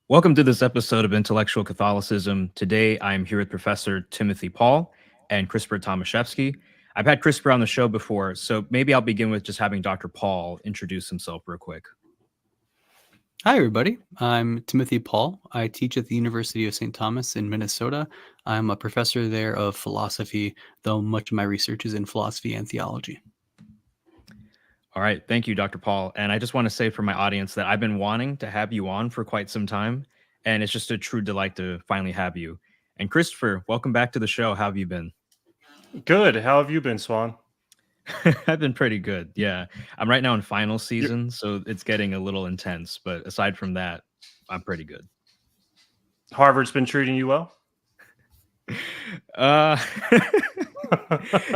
Welcome to this episode of Intellectual Catholicism. Today, I'm here with Professor Timothy Pawl and Christopher Tomaszewski. I've had Christopher on the show before, so maybe I'll begin with just having Dr. Pawl introduce himself real quick. Hi, everybody. I'm Timothy Pawl. I teach at the University of St. Thomas in Minnesota. I'm a professor there of philosophy, though much of my research is in philosophy and theology. All right. Thank you, Dr. Pawl. And I just want to say for my audience that I've been wanting to have you on for quite some time, and it's just a true delight to finally have you. And Christopher, welcome back to the show. How have you been? Good. How have you been, Swan? I've been pretty good. Yeah. I'm right now in final season, so it's getting a little intense. But aside from that, I'm pretty good. Harvard's been treating you well?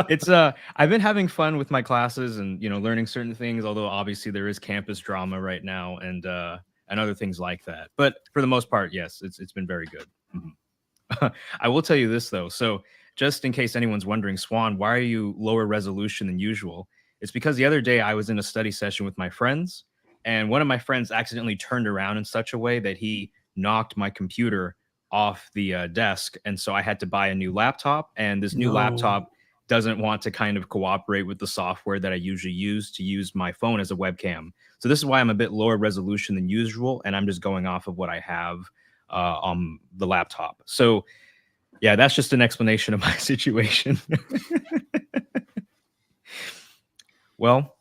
It's I've been having fun with my classes and learning certain things, although obviously there is campus drama right now and other things like that. But for the most part, yes, it's been very good. Mm-hmm. I will tell you this though. So just in case anyone's wondering, Swan, why are you lower resolution than usual? It's because the other day I was in a study session with my friends, and one of my friends accidentally turned around in such a way that he knocked my computer off the desk, and so I had to buy a new laptop, and this new laptop doesn't want to kind of cooperate with the software that I usually use to use my phone as a webcam. So this is why I'm a bit lower resolution than usual, and I'm just going off of what I have on the laptop. So yeah, that's just an explanation of my situation. Well,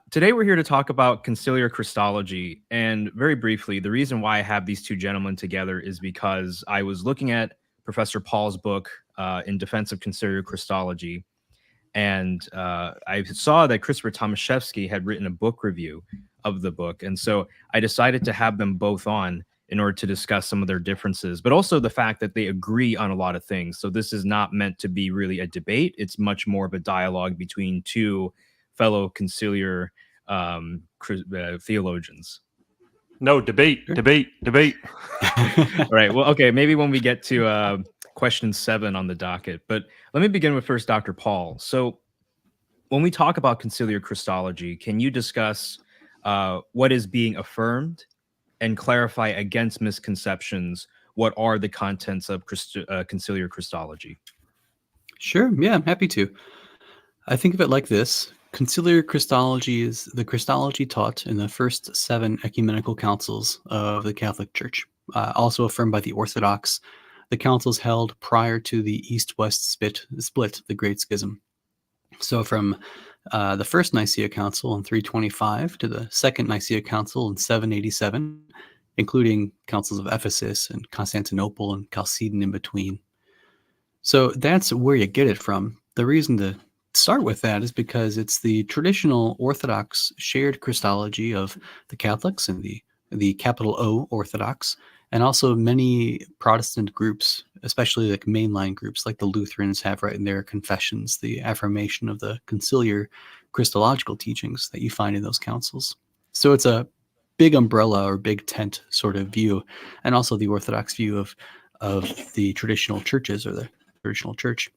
today we're here to talk about Conciliar Christology, and very briefly, the reason why I have these two gentlemen together is because I was looking at Professor Pawl's book in defense of Conciliar Christology, and I saw that Christopher Tomaszewski had written a book review of the book, and so I decided to have them both on in order to discuss some of their differences, but also the fact that they agree on a lot of things. So this is not meant to be really a debate. It's much more of a dialogue between two fellow conciliar theologians. No, debate. All right. Well, okay. Maybe when we get to question 7 on the docket. But let me begin with first Dr. Pawl. So when we talk about conciliar Christology, can you discuss what is being affirmed and clarify against misconceptions what are the contents of conciliar Christology? Sure. Yeah, I'm happy to. I think of it like this. Conciliar Christology is the Christology taught in the first 7 ecumenical councils of the Catholic Church, also affirmed by the Orthodox, the councils held prior to the East-West split, the Great Schism. So from the First Nicaea Council in 325 to the Second Nicaea Council in 787, including councils of Ephesus and Constantinople and Chalcedon in between. So that's where you get it from. The reason to start with that is because it's the traditional Orthodox shared Christology of the Catholics and the capital O Orthodox, and also many Protestant groups, especially like mainline groups like the Lutherans have right in their confessions, the affirmation of the conciliar Christological teachings that you find in those councils. So it's a big umbrella or big tent sort of view, and also the Orthodox view of the traditional churches or the traditional church.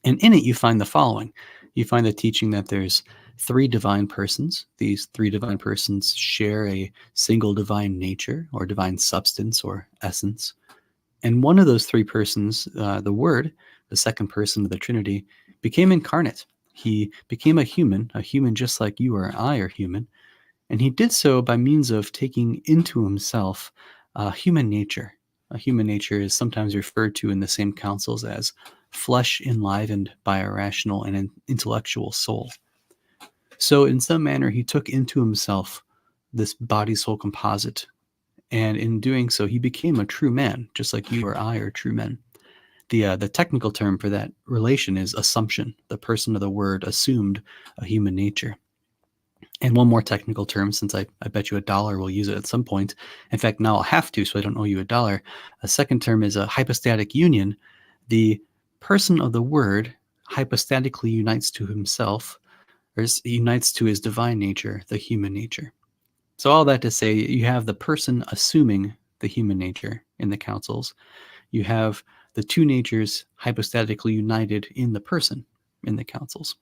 And in it, you find the following. You find the teaching that there's 3 divine persons. These 3 divine persons share a single divine nature or divine substance or essence. And one of those 3 persons, the Word, the second person of the Trinity, became incarnate. He became a human just like you or I are human. And he did so by means of taking into himself human nature. A human nature is sometimes referred to in the same councils as flesh enlivened by a rational and an intellectual soul. So in some manner, he took into himself this body-soul composite, and in doing so, he became a true man, just like you or I are true men. The technical term for that relation is assumption. The person of the Word assumed a human nature. And one more technical term, since I bet you $1 will use it at some point. In fact, now I'll have to, so I don't owe you $1. A second term is a hypostatic union. The person of the Word hypostatically unites to himself, or unites to his divine nature, the human nature. So all that to say, you have the person assuming the human nature in the councils. You have the 2 natures hypostatically united in the person in the councils.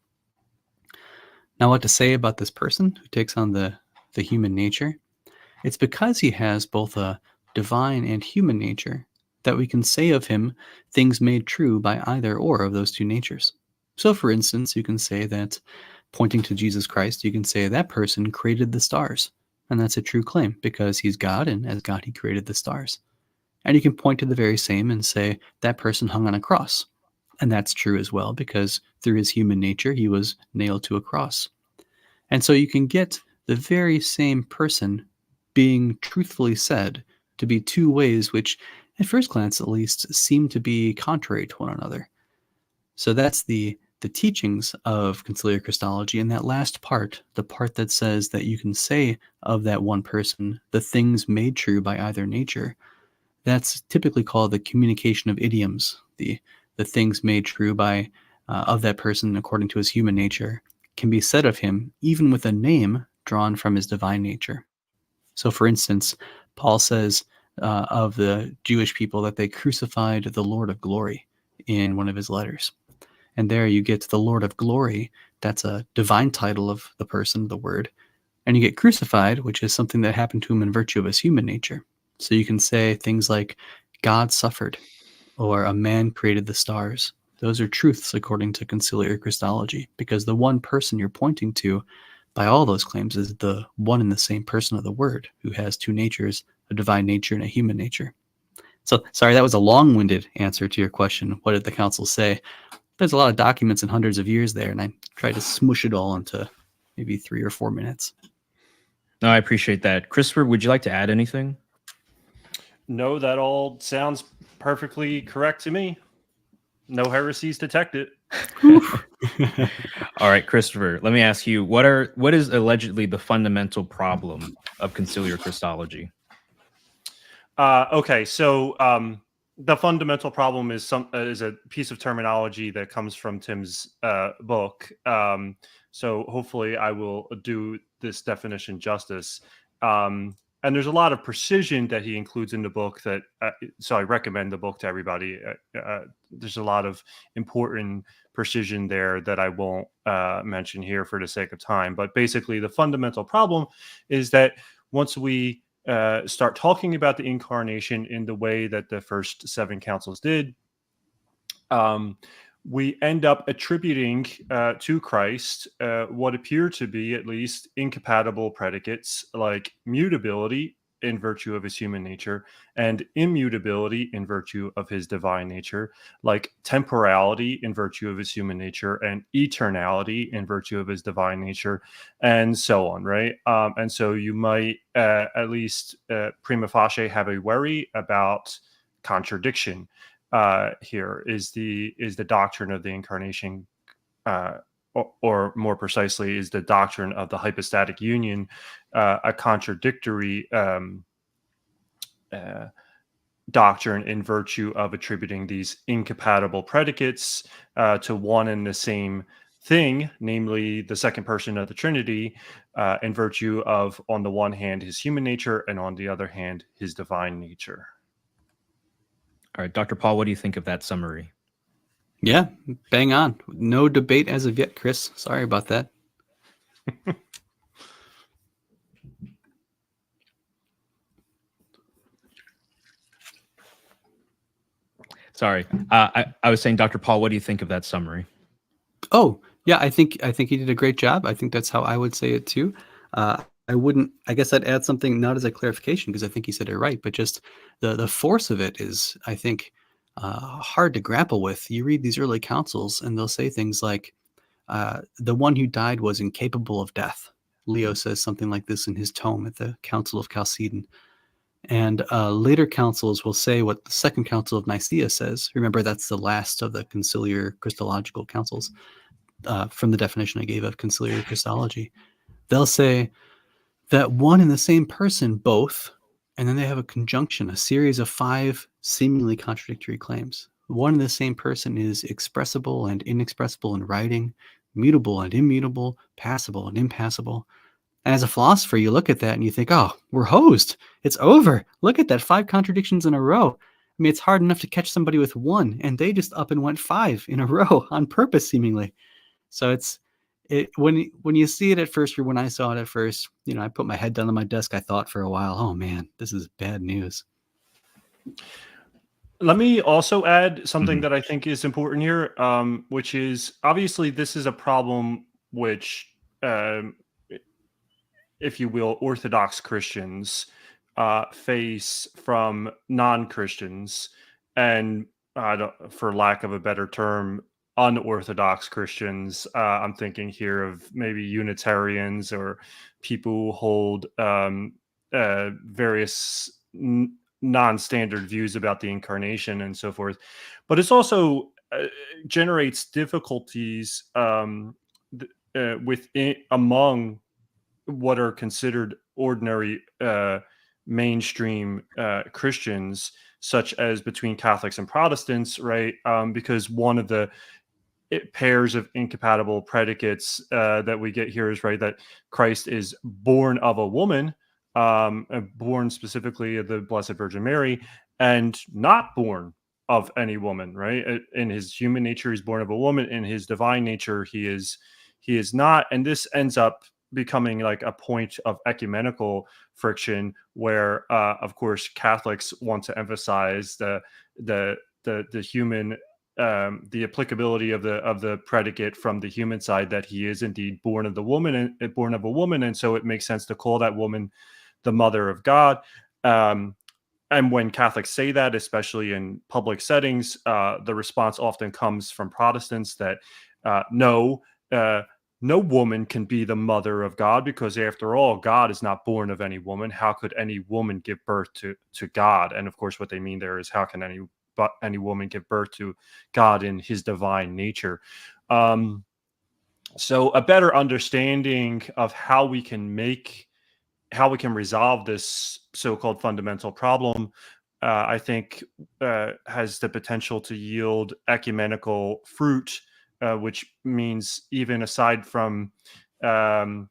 Now, what to say about this person who takes on the human nature? It's because he has both a divine and human nature, that we can say of him things made true by either or of those two natures. So, for instance, you can say that, pointing to Jesus Christ, you can say that person created the stars. And that's a true claim because he's God, and as God, he created the stars. And you can point to the very same and say that person hung on a cross. And that's true as well because through his human nature, he was nailed to a cross. And so you can get the very same person being truthfully said to be two ways which, at first glance at least, seem to be contrary to one another. So that's the teachings of Conciliar Christology. And that last part, the part that says that you can say of that one person the things made true by either nature, that's typically called the communication of idioms, the things made true by of that person according to his human nature can be said of him even with a name drawn from his divine nature. So, for instance, Paul says of the Jewish people that they crucified the Lord of glory in one of his letters. And there you get the Lord of glory. That's a divine title of the person, the word. And you get crucified, which is something that happened to him in virtue of his human nature. So you can say things like God suffered or a man created the stars. Those are truths according to Conciliar Christology, because the one person you're pointing to by all those claims is the one and the same person of the Word, who has two natures, a divine nature and a human nature. So, sorry, that was a long-winded answer to your question. What did the council say? There's a lot of documents and hundreds of years there, and I tried to smush it all into maybe 3 or 4 minutes. No, I appreciate that. Christopher, would you like to add anything? No, that all sounds perfectly correct to me. No heresies detected. All right, Christopher, let me ask you, what is allegedly the fundamental problem of Conciliar Christology? Okay, so the fundamental problem is a piece of terminology that comes from Tim's book. So hopefully I will do this definition justice. And there's a lot of precision that he includes in the book that, so I recommend the book to everybody. There's a lot of important precision there that I won't mention here for the sake of time. But basically the fundamental problem is that once we start talking about the incarnation in the way that the first 7 councils did, we end up attributing to Christ what appear to be at least incompatible predicates like mutability in virtue of his human nature and immutability in virtue of his divine nature, like temporality in virtue of his human nature and eternality in virtue of his divine nature, and so on, right? And so you might at least prima facie have a worry about contradiction. Here is the doctrine of the incarnation, or more precisely, is the doctrine of the hypostatic union a contradictory doctrine in virtue of attributing these incompatible predicates to one and the same thing, namely the second person of the Trinity, in virtue of, on the one hand, his human nature, and on the other hand, his divine nature. All right, Dr. Pawl, what do you think of that summary? Yeah, bang on. No debate as of yet, Chris. Sorry about that. Sorry, I was saying, Dr. Pawl, what do you think of that summary? Oh, yeah, I think he did a great job. I think that's how I would say it too. I guess I'd add something not as a clarification because I think he said it right, but just the force of it is, I think, hard to grapple with. You read these early councils and they'll say things like, the one who died was incapable of death. Leo says something like this in his tome at the Council of Chalcedon. And later councils will say what the Second Council of Nicaea says. Remember, that's the last of the conciliar Christological councils, from the definition I gave of conciliar Christology. They'll say that one and the same person both, and then they have a conjunction, a series of 5 seemingly contradictory claims. One and the same person is expressible and inexpressible in writing, mutable and immutable, passible and impassible. And as a philosopher, you look at that and you think, oh, we're hosed. It's over. Look at that, 5 contradictions in a row. I mean, it's hard enough to catch somebody with 1, and they just up and went 5 in a row on purpose, seemingly. So when you see it at first, or when I saw it at first, I put my head down on my desk. I thought for a while, oh man, this is bad news. Let me also add something Mhm. that I think is important here, which is obviously this is a problem which, um, if you will, Orthodox Christians face from non-Christians, and for lack of a better term, unorthodox Christians. I'm thinking here of maybe Unitarians or people who hold various non-standard views about the incarnation and so forth. But it's also generates difficulties within among what are considered ordinary mainstream Christians, such as between Catholics and Protestants, right? Because one of the pairs of incompatible predicates that we get here is right that Christ is born of a woman, born specifically of the Blessed Virgin Mary, and not born of any woman, right? In his human nature, he's born of a woman. In his divine nature, he is not, and this ends up becoming like a point of ecumenical friction where of course Catholics want to emphasize the human, the applicability of the predicate from the human side, that he is indeed born of the woman and born of a woman, and so it makes sense to call that woman the mother of God. um, and when Catholics say that, especially in public settings, the response often comes from Protestants that no, no woman can be the mother of God, because after all, God is not born of any woman. How could any woman give birth to God? And of course, what they mean there is, how can any woman give birth to God in his divine nature? Um, so a better understanding of how we can resolve this so-called fundamental problem, I think, has the potential to yield ecumenical fruit, which means even aside from um,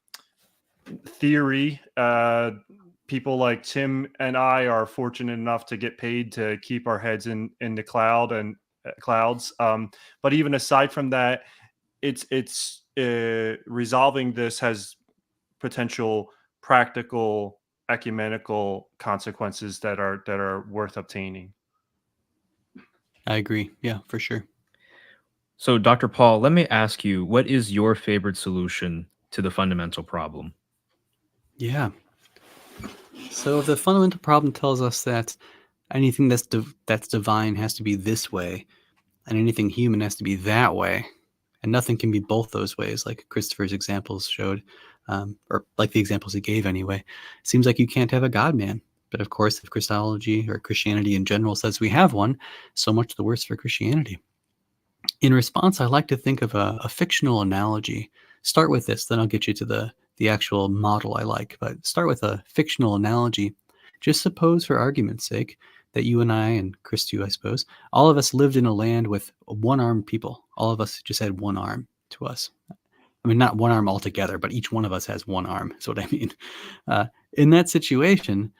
theory, people like Tim and I are fortunate enough to get paid to keep our heads in the clouds. But even aside from that, it's resolving this has potential practical ecumenical consequences that are worth obtaining. I agree. Yeah, for sure. So, Dr. Paul, let me ask you, what is your favorite solution to the fundamental problem? Yeah. So the fundamental problem tells us that anything that's divine has to be this way, and anything human has to be that way, and nothing can be both those ways, like Christopher's examples showed, or like the examples he gave anyway. Seems like you can't have a God man. But of course, if Christology or Christianity in general says we have one, so much the worse for Christianity. In response, I like to think of a fictional analogy. Start with this, then I'll get you to the actual model I like. But start with a fictional analogy. Just suppose, for argument's sake, that you and I, and Chris too, I suppose, all of us lived in a land with one-armed people. All of us just had one arm to us. I mean, not one arm altogether, but each one of us has one arm, is what I mean. In that situation,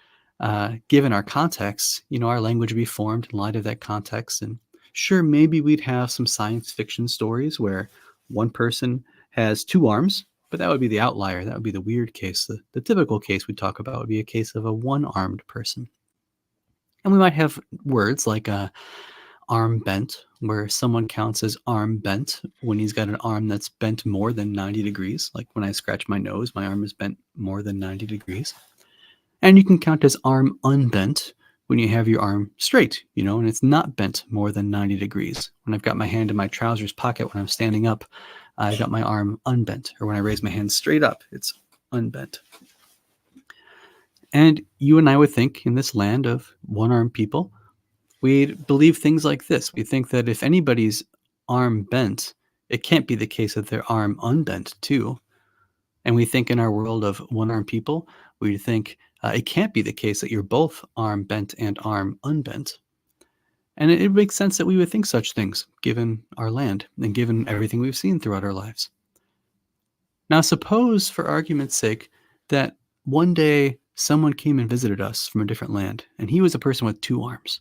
given our context, our language would be formed in light of that context. And sure, maybe we'd have some science fiction stories where one person has two arms, but that would be the outlier. That would be the weird case. The typical case we talk about would be a case of a one-armed person. And we might have words like arm bent, where someone counts as arm bent when he's got an arm that's bent more than 90 degrees. Like when I scratch my nose, my arm is bent more than 90 degrees. And you can count as arm unbent when you have your arm straight, and it's not bent more than 90 degrees. When I've got my hand in my trousers pocket when I'm standing up, I've got my arm unbent. Or when I raise my hand straight up, it's unbent. And you and I would think, in this land of one-armed people, we'd believe things like this. We think that if anybody's arm bent, it can't be the case that their arm unbent too. And we think in our world of one-armed people, we think it can't be the case that you're both arm bent and arm unbent. And it makes sense that we would think such things, given our land and given everything we've seen throughout our lives. Now, suppose, for argument's sake, that one day someone came and visited us from a different land, and he was a person with two arms.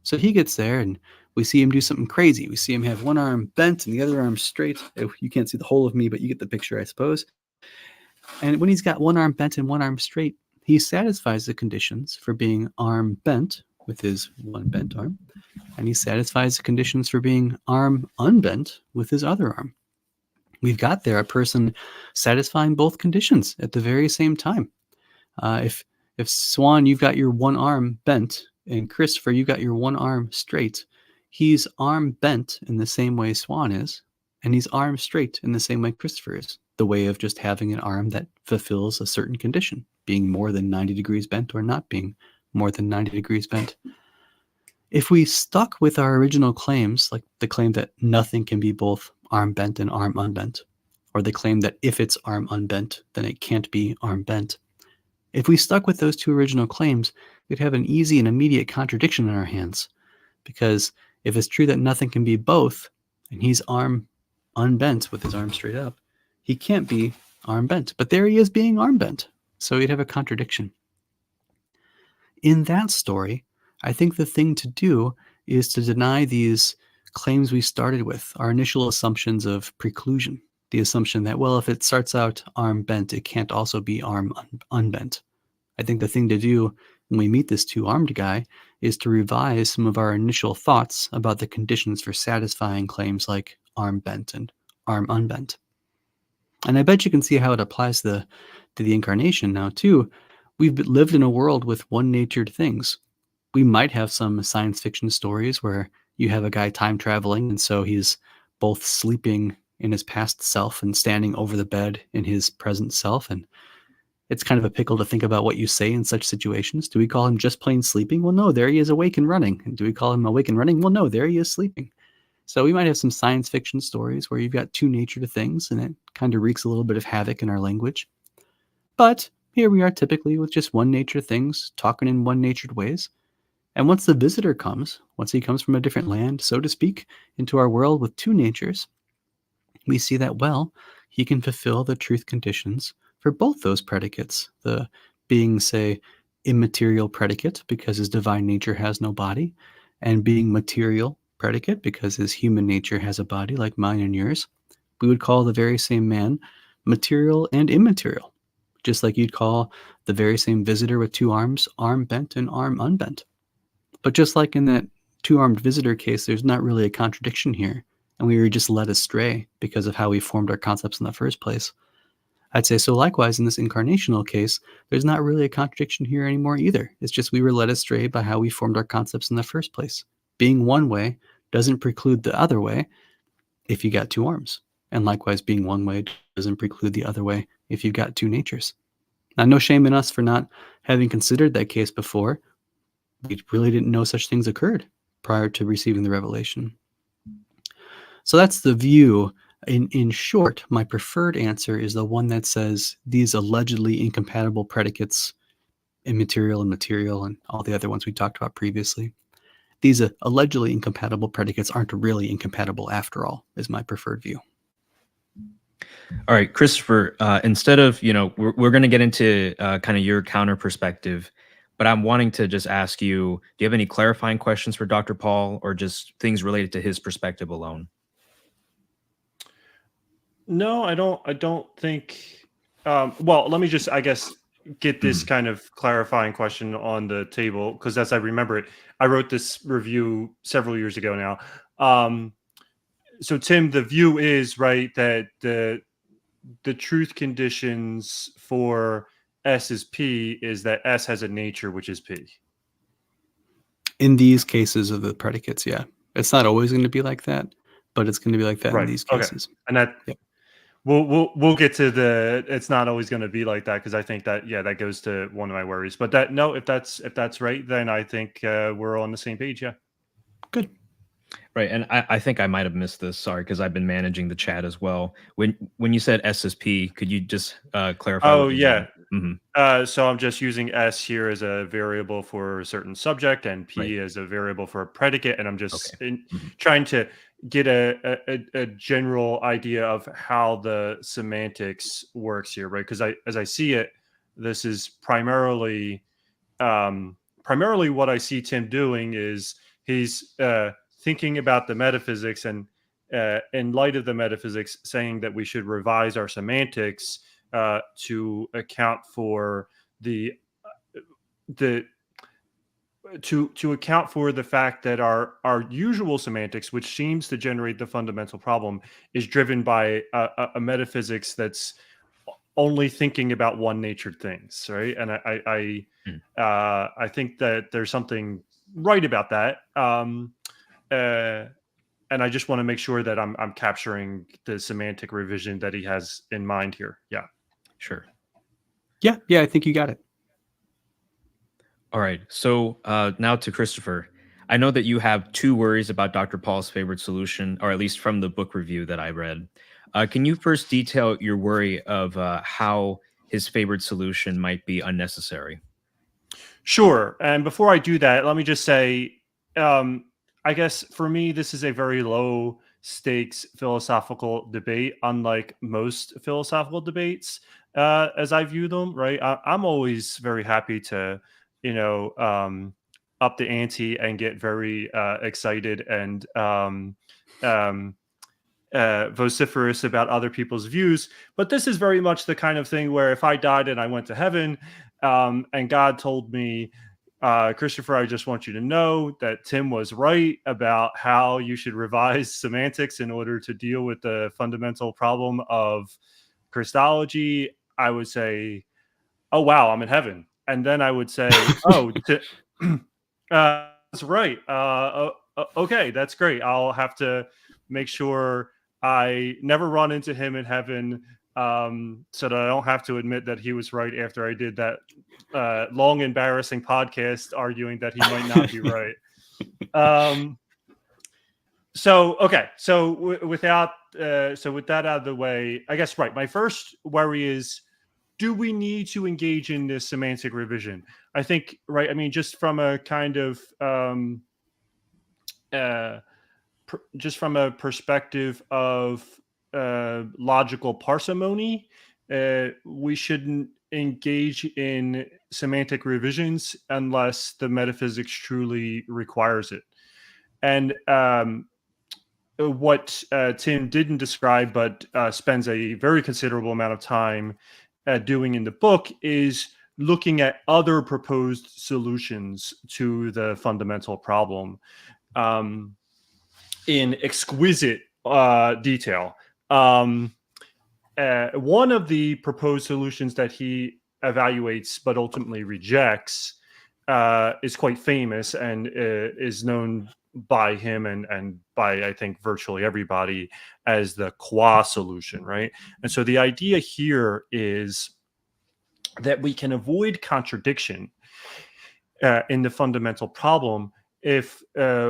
So he gets there, and we see him do something crazy. We see him have one arm bent and the other arm straight. You can't see the whole of me, but you get the picture, I suppose. And when he's got one arm bent and one arm straight, he satisfies the conditions for being arm bent with his one bent arm, and he satisfies the conditions for being arm unbent with his other arm. We've got there a person satisfying both conditions at the very same time. If Swan, you've got your one arm bent, and Christopher, you've got your one arm straight, he's arm bent in the same way Swan is, and he's arm straight in the same way Christopher is, the way of just having an arm that fulfills a certain condition, being more than 90 degrees bent or not being more than 90 degrees bent. If we stuck with our original claims, like the claim that nothing can be both arm bent and arm unbent, or the claim that if it's arm unbent, then it can't be arm bent, if we stuck with those two original claims, we'd have an easy and immediate contradiction in our hands. Because if it's true that nothing can be both, and he's arm unbent with his arm straight up, he can't be arm bent. But there he is being arm bent. So we'd have a contradiction. In that story, I think the thing to do is to deny these claims we started with, our initial assumptions of preclusion. The assumption that, well, if it starts out arm bent, it can't also be arm unbent. I think the thing to do when we meet this two-armed guy is to revise some of our initial thoughts about the conditions for satisfying claims like arm bent and arm unbent. And I bet you can see how it applies to the incarnation now, too. We've lived in a world with one-natured things. We might have some science fiction stories where you have a guy time traveling, and so he's both sleeping in his past self and standing over the bed in his present self. And it's kind of a pickle to think about what you say in such situations. Do we call him just plain sleeping? Well, no, there he is awake and running. And do we call him awake and running? Well, no, there he is sleeping. So we might have some science fiction stories where you've got two nature to things, and it kind of wreaks a little bit of havoc in our language. But here we are typically with just one nature things, talking in one natured ways. And once the visitor comes, once he comes from a different land, so to speak, into our world with two natures, we see that, well, he can fulfill the truth conditions for both those predicates, the being, say, immaterial predicate because his divine nature has no body, and being material predicate because his human nature has a body like mine and yours. We would call the very same man material and immaterial, just like you'd call the very same visitor with two arms arm bent and arm unbent. But just like in that two-armed visitor case, there's not really a contradiction here, and we were just led astray because of how we formed our concepts in the first place. I'd say so likewise in this incarnational case, there's not really a contradiction here anymore either. It's just we were led astray by how we formed our concepts in the first place. Being one way doesn't preclude the other way if you got two arms. And likewise, being one way doesn't preclude the other way if you've got two natures. Now, no shame in us for not having considered that case before. We really didn't know such things occurred prior to receiving the revelation. So that's the view. In short, my preferred answer is the one that says these allegedly incompatible predicates, immaterial and material, and all the other ones we talked about previously, these allegedly incompatible predicates aren't really incompatible after all, is my preferred view. All right, Christopher, instead of, we're going to get into kind of your counter perspective, but I'm wanting to just ask you, do you have any clarifying questions for Dr. Pawl or just things related to his perspective alone? No, I don't think. Well, let me just, I guess, get this kind of clarifying question on the table, because as I remember it, I wrote this review several years ago now. So, Tim, the view is, right, that the truth conditions for S is P is that S has a nature which is P. In these cases of the predicates, yeah. It's not always going to be like that, but it's going to be like that in these cases. Okay. And that, yep. We'll get to the, it's not always going to be like that, because I think that, that goes to one of my worries. But that, no, if that's right, then I think we're on the same page. Yeah. Good. Right. And I think I might have missed this. Sorry, because I've been managing the chat as well. When you said SSP, could you just clarify? Oh, yeah. Mm-hmm. So I'm just using S here as a variable for a certain subject and P as a variable for a predicate. And I'm just trying to get a general idea of how the semantics works here, right? Because as I see it, this is primarily what I see Tim doing is he's thinking about the metaphysics and in light of the metaphysics saying that we should revise our semantics to account for the to account for the fact that our usual semantics, which seems to generate the fundamental problem, is driven by a metaphysics that's only thinking about one-natured things, right? And I think that there's something right about that. And I just want to make sure that I'm capturing the semantic revision that he has in mind here. Yeah. Sure. Yeah, I think you got it. All right. So now to Christopher. I know that you have two worries about Dr. Paul's favorite solution, or at least from the book review that I read. Can you first detail your worry of how his favorite solution might be unnecessary? Sure. And before I do that, let me just say, I guess for me, this is a very low stakes philosophical debate, unlike most philosophical debates as I view them, right? I'm always very happy to, up the ante and get very excited and vociferous about other people's views. But this is very much the kind of thing where if I died and I went to heaven and God told me, Christopher, I just want you to know that Tim was right about how you should revise semantics in order to deal with the fundamental problem of Christology, I would say, oh, wow, I'm in heaven. And then I would say, oh, that's right. Okay, that's great. I'll have to make sure I never run into him in heaven so that I don't have to admit that he was right after I did that long, embarrassing podcast arguing that he might not be right. With that out of the way, I guess, right. My first worry is, do we need to engage in this semantic revision? I think, right. I mean, just from a kind of, just from a perspective of logical parsimony, we shouldn't engage in semantic revisions unless the metaphysics truly requires it. And what Tim didn't describe, but spends a very considerable amount of time doing in the book, is looking at other proposed solutions to the fundamental problem in exquisite detail. One of the proposed solutions that he evaluates but ultimately rejects is quite famous and is known by him and by, I think, virtually everybody as the qua solution, right? And so the idea here is that we can avoid contradiction in the fundamental problem if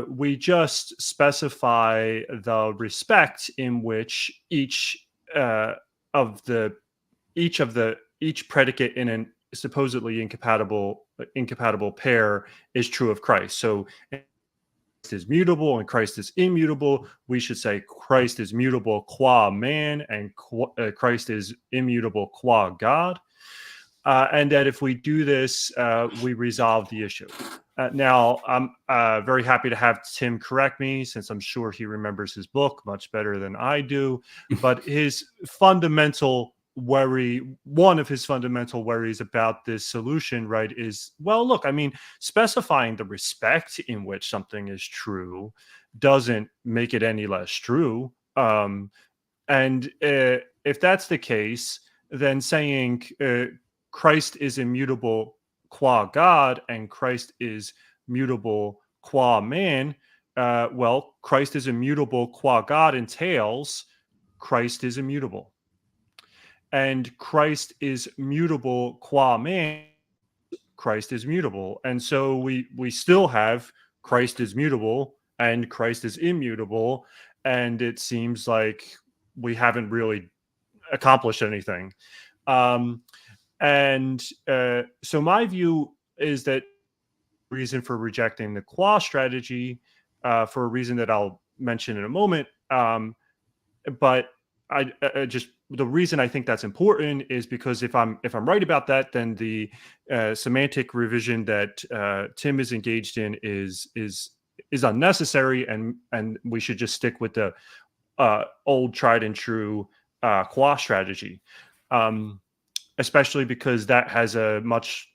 we just specify the respect in which each predicate in an supposedly incompatible pair is true of Christ. So Christ is mutable and Christ is immutable. We should say Christ is mutable qua man and Christ is immutable qua God. And that if we do this, we resolve the issue. Now, I'm very happy to have Tim correct me, since I'm sure he remembers his book much better than I do. But his fundamental worry, one of his fundamental worries about this solution, right, is, well, look, I mean, specifying the respect in which something is true doesn't make it any less true. And if that's the case, then saying Christ is immutable qua God and Christ is mutable qua man, well, Christ is immutable qua God entails Christ is immutable. And Christ is mutable qua man, Christ is mutable. And so we still have Christ is mutable and Christ is immutable. And it seems like we haven't really accomplished anything. So my view is that reason for rejecting the qua strategy, for a reason that I'll mention in a moment. But I just, the reason I think that's important is because if I'm right about that, then the semantic revision that Tim is engaged in is unnecessary, and we should just stick with the old tried and true qua strategy. Especially because that has a much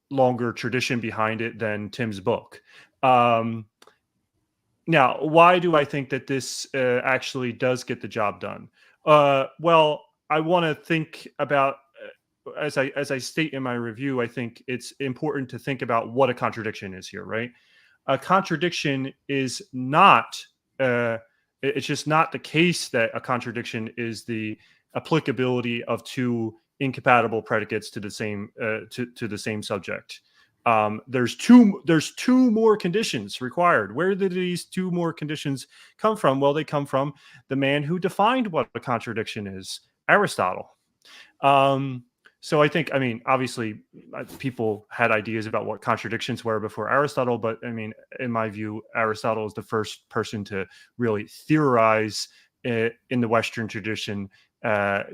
longer tradition behind it than Tim's book. Now, why do I think that this actually does get the job done? Well, I want to think about, as I state in my review, I think it's important to think about what a contradiction is here, right? A contradiction is not, it's just not the case that a contradiction is the applicability of two incompatible predicates to the same to the same subject. There's two more conditions required. Where did these two more conditions come from? Well, they come from the man who defined what a contradiction is, Aristotle. So I think, I mean, obviously people had ideas about what contradictions were before Aristotle, but I mean, in my view, Aristotle is the first person to really theorize in the Western tradition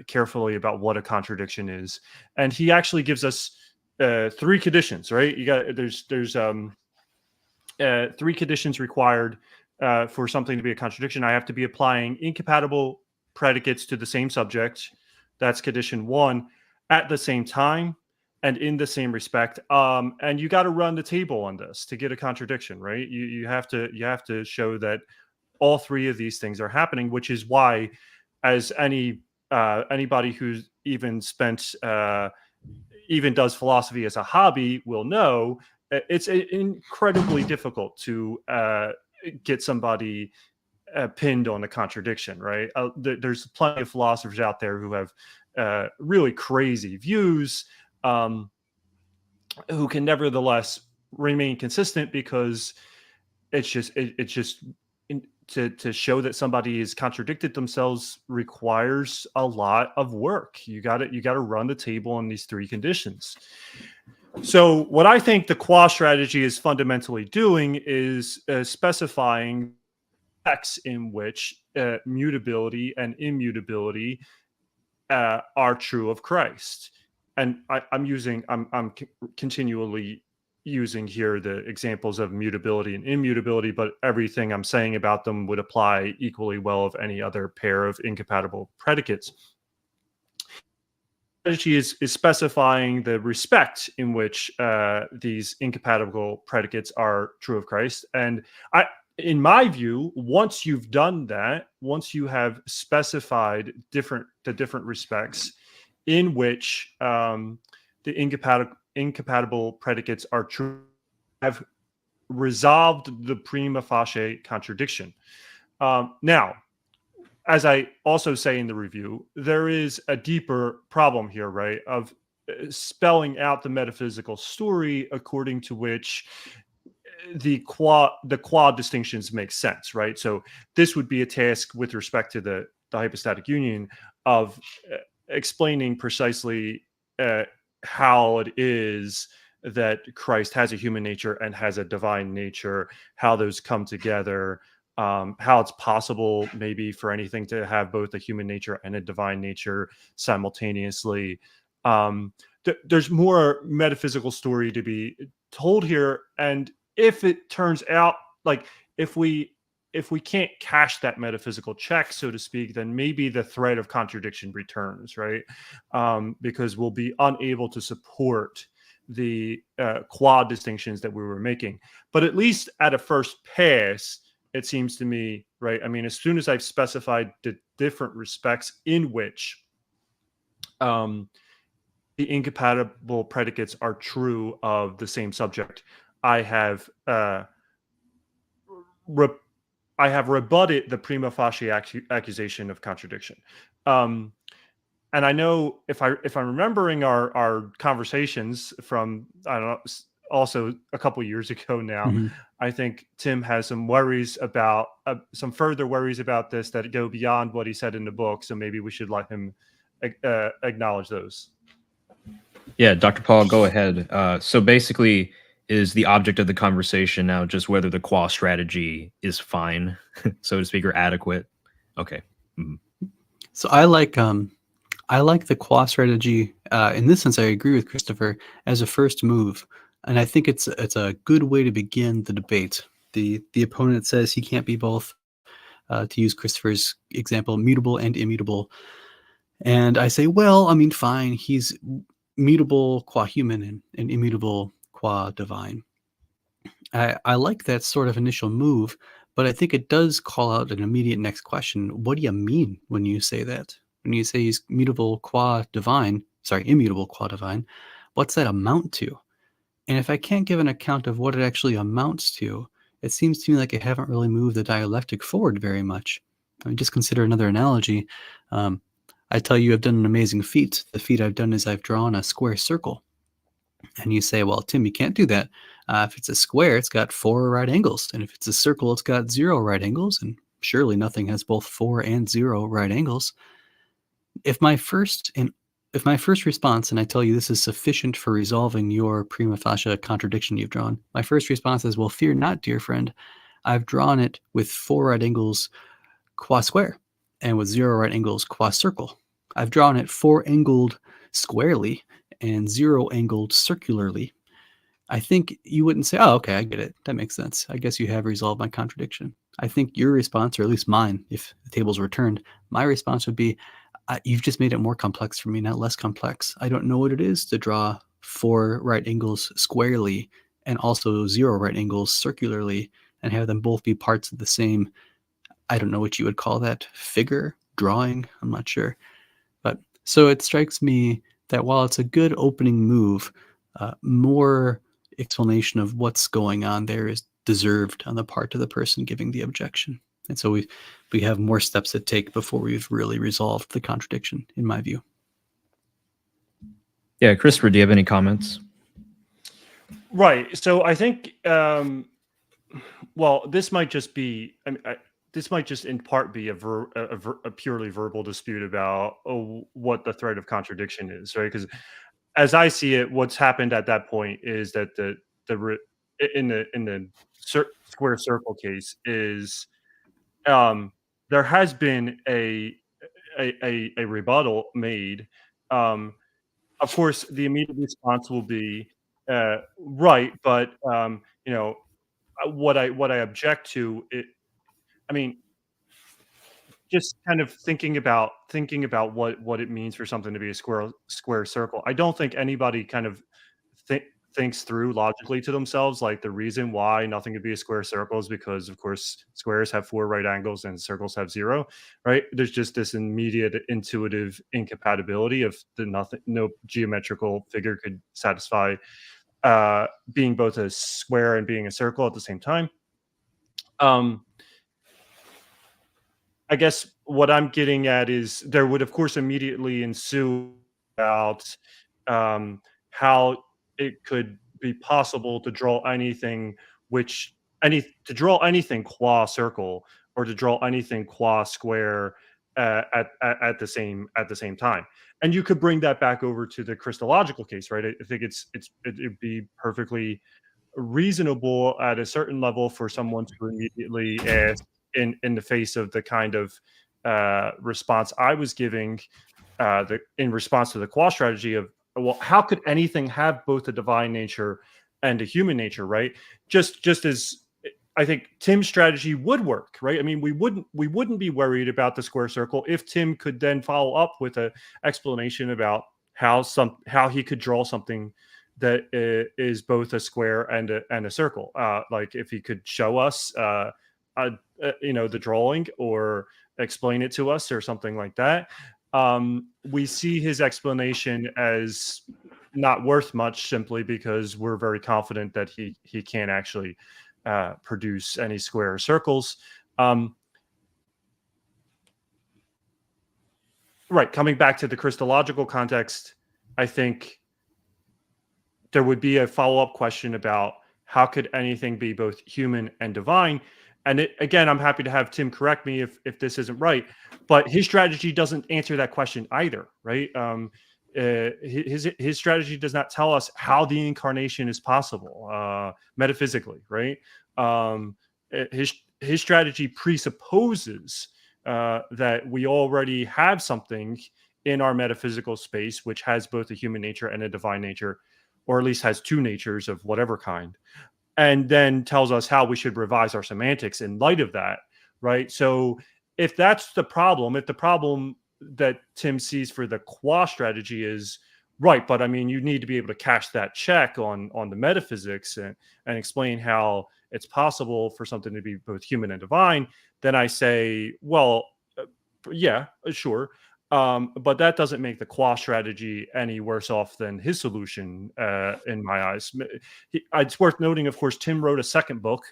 carefully about what a contradiction is. And he actually gives us three conditions, right? There's three conditions required for something to be a contradiction. I have to be applying incompatible predicates to the same subject. That's condition one. At the same time and in the same respect. And you got to run the table on this to get a contradiction, right? You have to show that all three of these things are happening, which is why, as anybody who's even does philosophy as a hobby will know, it's incredibly difficult to get somebody pinned on a contradiction, right? There's plenty of philosophers out there who have really crazy views, who can nevertheless remain consistent, because it's just to show that somebody has contradicted themselves requires a lot of work. You got to run the table on these three conditions. So what I think the qua strategy is fundamentally doing is specifying texts in which mutability and immutability are true of Christ. And I'm continually using here the examples of mutability and immutability, but everything I'm saying about them would apply equally well of any other pair of incompatible predicates. Strategy is specifying the respect in which these incompatible predicates are true of Christ. And in my view, once you've done that, once you have specified the different respects in which the incompatible predicates are true, have resolved the prima facie contradiction. Now, as I also say in the review, there is a deeper problem here, right, of spelling out the metaphysical story according to which the qua distinctions make sense, right? So this would be a task with respect to the hypostatic union of explaining precisely how it is that Christ has a human nature and has a divine nature, how those come together, how it's possible maybe for anything to have both a human nature and a divine nature simultaneously. There's more metaphysical story to be told here, and if it turns out, like, if we can't cash that metaphysical check, so to speak, then maybe the threat of contradiction returns, right? Because we'll be unable to support the qua distinctions that we were making. But at least at a first pass, it seems to me, right? I mean, as soon as I've specified the different respects in which the incompatible predicates are true of the same subject, I have rebutted the prima facie accusation of contradiction. And I know if I'm remembering our conversations from, I don't know, also a couple years ago now, Mm-hmm. I think Tim has some worries about some further worries about this that go beyond what he said in the book. So maybe we should let him acknowledge those. Yeah, Dr. Pawl, go ahead. So basically, is the object of the conversation now just whether the qua strategy is fine, so to speak, or adequate? Okay. Mm-hmm. So I like the qua strategy. In this sense, I agree with Christopher as a first move, and I think it's a good way to begin the debate. The opponent says he can't be both, to use Christopher's example, mutable and immutable, and I say, well, I mean, fine, he's mutable qua human and immutable qua divine. I like that sort of initial move, but I think it does call out an immediate next question. What do you mean when you say that? When you say he's immutable qua divine, what's that amount to? And if I can't give an account of what it actually amounts to, it seems to me like I haven't really moved the dialectic forward very much. I mean, just consider another analogy. I tell you I've done an amazing feat. The feat I've done is I've drawn a square circle. And you say, well, Tim, you can't do that. If it's a square, it's got 4 right angles. And if it's a circle, it's got 0 right angles. And surely nothing has both 4 and 0 right angles. If my first response, and I tell you this is sufficient for resolving your prima facie contradiction you've drawn, my first response is, well, fear not, dear friend. I've drawn it with 4 right angles qua square and with 0 right angles qua circle. I've drawn it 4-angled squarely and 0-angled circularly. I think you wouldn't say, oh, okay, I get it. That makes sense. I guess you have resolved my contradiction. I think your response, or at least mine, if the tables were turned, my response would be, you've just made it more complex for me, not less complex. I don't know what it is to draw 4 right angles squarely and also 0 right angles circularly and have them both be parts of the same, I don't know what you would call that, figure, drawing, I'm not sure. But so it strikes me that while it's a good opening move, more explanation of what's going on there is deserved on the part of the person giving the objection. And so we have more steps to take before we've really resolved the contradiction, in my view. Yeah, Christopher, do you have any comments? Right. So I think, well, this might just be, this might just in part be a purely verbal dispute about what the threat of contradiction is, right? Because as I see it, what's happened at that point is that in the square circle case is there has been a rebuttal made. Of course, the immediate response will be right, but what I object to it. I mean, just kind of thinking about what it means for something to be a square circle. I don't think anybody kind of thinks through logically to themselves like the reason why nothing could be a square circle is because, of course, squares have 4 right angles and circles have 0, right? There's just this immediate intuitive incompatibility of no geometrical figure could satisfy being both a square and being a circle at the same time. I guess what I'm getting at is there would, of course, immediately ensue about how it could be possible to draw anything qua circle or to draw anything qua square at the same time. And you could bring that back over to the Christological case, right? I think it'd be perfectly reasonable at a certain level for someone to immediately ask in the face of the kind of response I was giving in response to the qua strategy of, well, how could anything have both a divine nature and a human nature, right? Just as I think Tim's strategy would work, right? I mean, we wouldn't be worried about the square circle if Tim could then follow up with an explanation about how he could draw something that is both a square and a circle. Like if he could show us, the drawing or explain it to us or something like that. We see his explanation as not worth much simply because we're very confident that he can't actually produce any square or circles. Right. Coming back to the Christological context, I think there would be a follow-up question about how could anything be both human and divine? And again, I'm happy to have Tim correct me if this isn't right, but his strategy doesn't answer that question either, right? His strategy does not tell us how the incarnation is possible metaphysically, right? His strategy presupposes that we already have something in our metaphysical space which has both a human nature and a divine nature, or at least has 2 natures of whatever kind, and then tells us how we should revise our semantics in light of that, right? So if that's the problem, if the problem that Tim sees for the qua strategy is Right, but I mean, you need to be able to cash that check on the metaphysics and explain how it's possible for something to be both human and divine. Then I say, well, yeah, sure, but that doesn't make the Qua strategy any worse off than his solution, in my eyes. It's worth noting, of course, Tim wrote a second book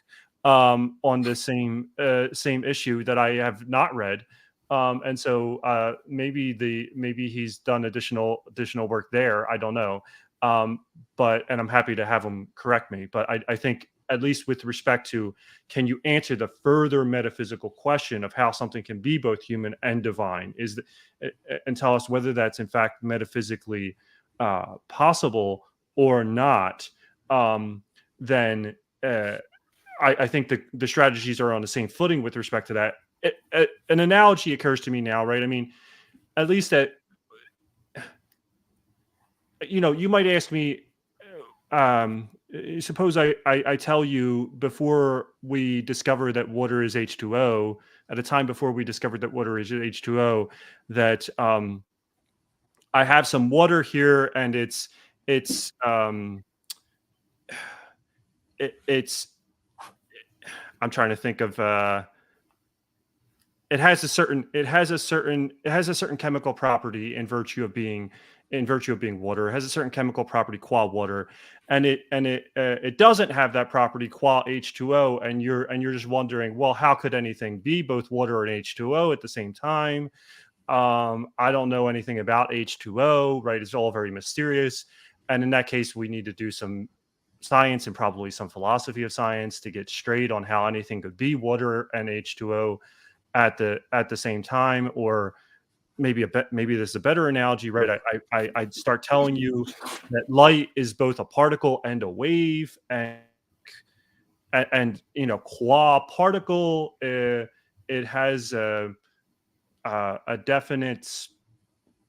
on the same issue that I have not read. And so maybe he's done additional work there. I don't know. And I'm happy to have him correct me. But I think, at least with respect to, can you answer the further metaphysical question of how something can be both human and divine, and tell us whether that's in fact metaphysically possible or not, then I think the strategies are on the same footing with respect to that. An analogy occurs to me now, right? I mean, at least that, you might ask me, suppose I tell you, before we discover that water is H2O, at a time before we discovered that water is H2O, that I have some water here, and it's I'm trying to think of, it has a certain chemical property in virtue of being water. It has a certain chemical property qua water, and it doesn't have that property qua H2O. And you're just wondering, well, how could anything be both water and H2O at the same time? I don't know anything about H2O, right? It's all very mysterious. And in that case, we need to do some science and probably some philosophy of science to get straight on how anything could be water and H2O at the same time. Or maybe this is a better analogy, right? I'd start telling you that light is both a particle and a wave, and qua particle, it has a definite,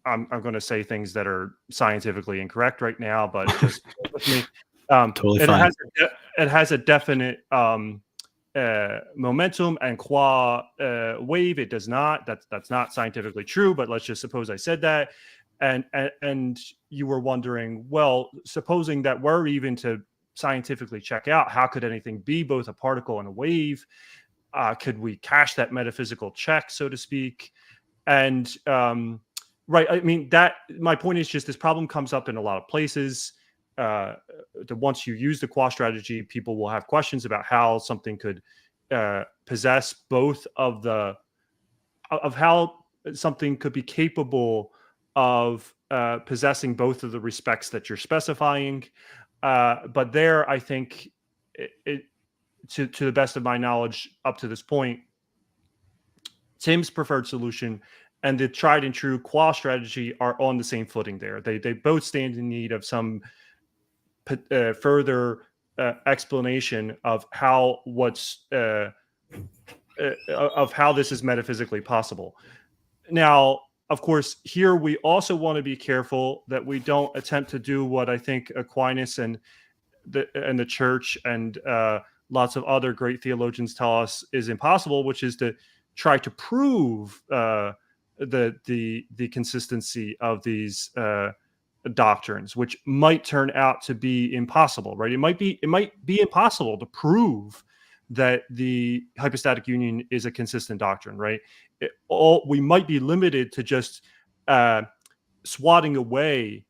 I'm going to say things that are scientifically incorrect right now, but just with me. Totally fine. It has a definite momentum, and qua wave it does not. That's not scientifically true, but let's just suppose I said that, and you were wondering, well, supposing that we're even to scientifically check out how could anything be both a particle and a wave, could we cash that metaphysical check, so to speak? And right, I mean, that my point is just, this problem comes up in a lot of places. Once you use the qua strategy, people will have questions about how something could possess both of how something could be capable of possessing both of the respects that you're specifying. But there, I think, to the best of my knowledge up to this point, Tim's preferred solution and the tried and true qua strategy are on the same footing there. They both stand in need of some further explanation of how this is metaphysically possible. Now, of course, here we also want to be careful that we don't attempt to do what I think Aquinas and the church and lots of other great theologians tell us is impossible, which is to try to prove the consistency of these doctrines, which might turn out to be impossible, right? It might be impossible to prove that the hypostatic union is a consistent doctrine, right? We might be limited to just swatting away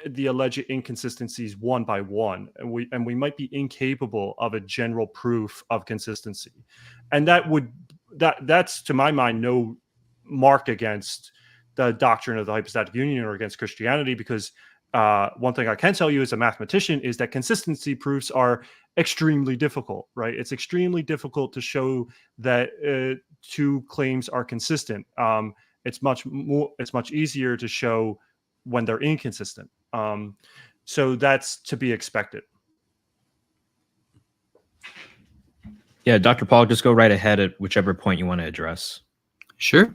the alleged inconsistencies one by one, and we might be incapable of a general proof of consistency, and that's to my mind no mark against the doctrine of the hypostatic union or against Christianity, because one thing I can tell you as a mathematician is that consistency proofs are extremely difficult, right? It's extremely difficult to show that two claims are consistent. It's much easier to show when they're inconsistent. So that's to be expected. Yeah, Dr. Pawl, just go right ahead at whichever point you want to address. Sure.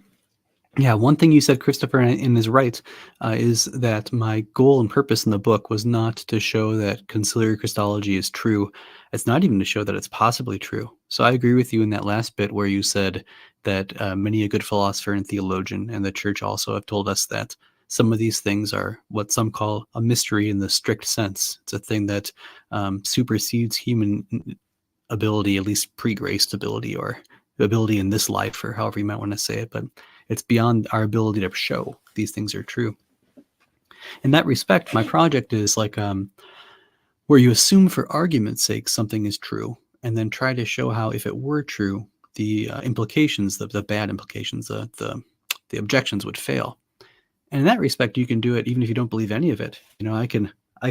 Yeah, one thing you said, Christopher, and is right, is that my goal and purpose in the book was not to show that conciliar Christology is true. It's not even to show that it's possibly true. So I agree with you in that last bit where you said that many a good philosopher and theologian and the church also have told us that some of these things are what some call a mystery in the strict sense. It's a thing that supersedes human ability, at least pre-graced ability, or ability in this life, or however you might want to say it, but it's beyond our ability to show these things are true. In that respect, my project is like where you assume for argument's sake something is true, and then try to show how, if it were true, the implications, the bad implications, the objections would fail. And in that respect, you can do it even if you don't believe any of it. You know, I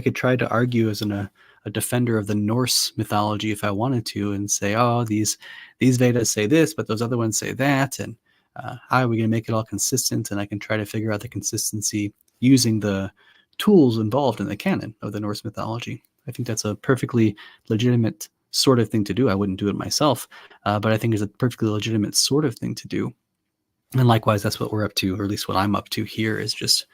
could try to argue as a defender of the Norse mythology if I wanted to, and say, oh, these Vedas say this, but those other ones say that, and how are we going to make it all consistent? And I can try to figure out the consistency using the tools involved in the canon of the Norse mythology. I think that's a perfectly legitimate sort of thing to do. I wouldn't do it myself, but I think it's a perfectly legitimate sort of thing to do. And likewise, that's what we're up to, or at least what I'm up to here, is just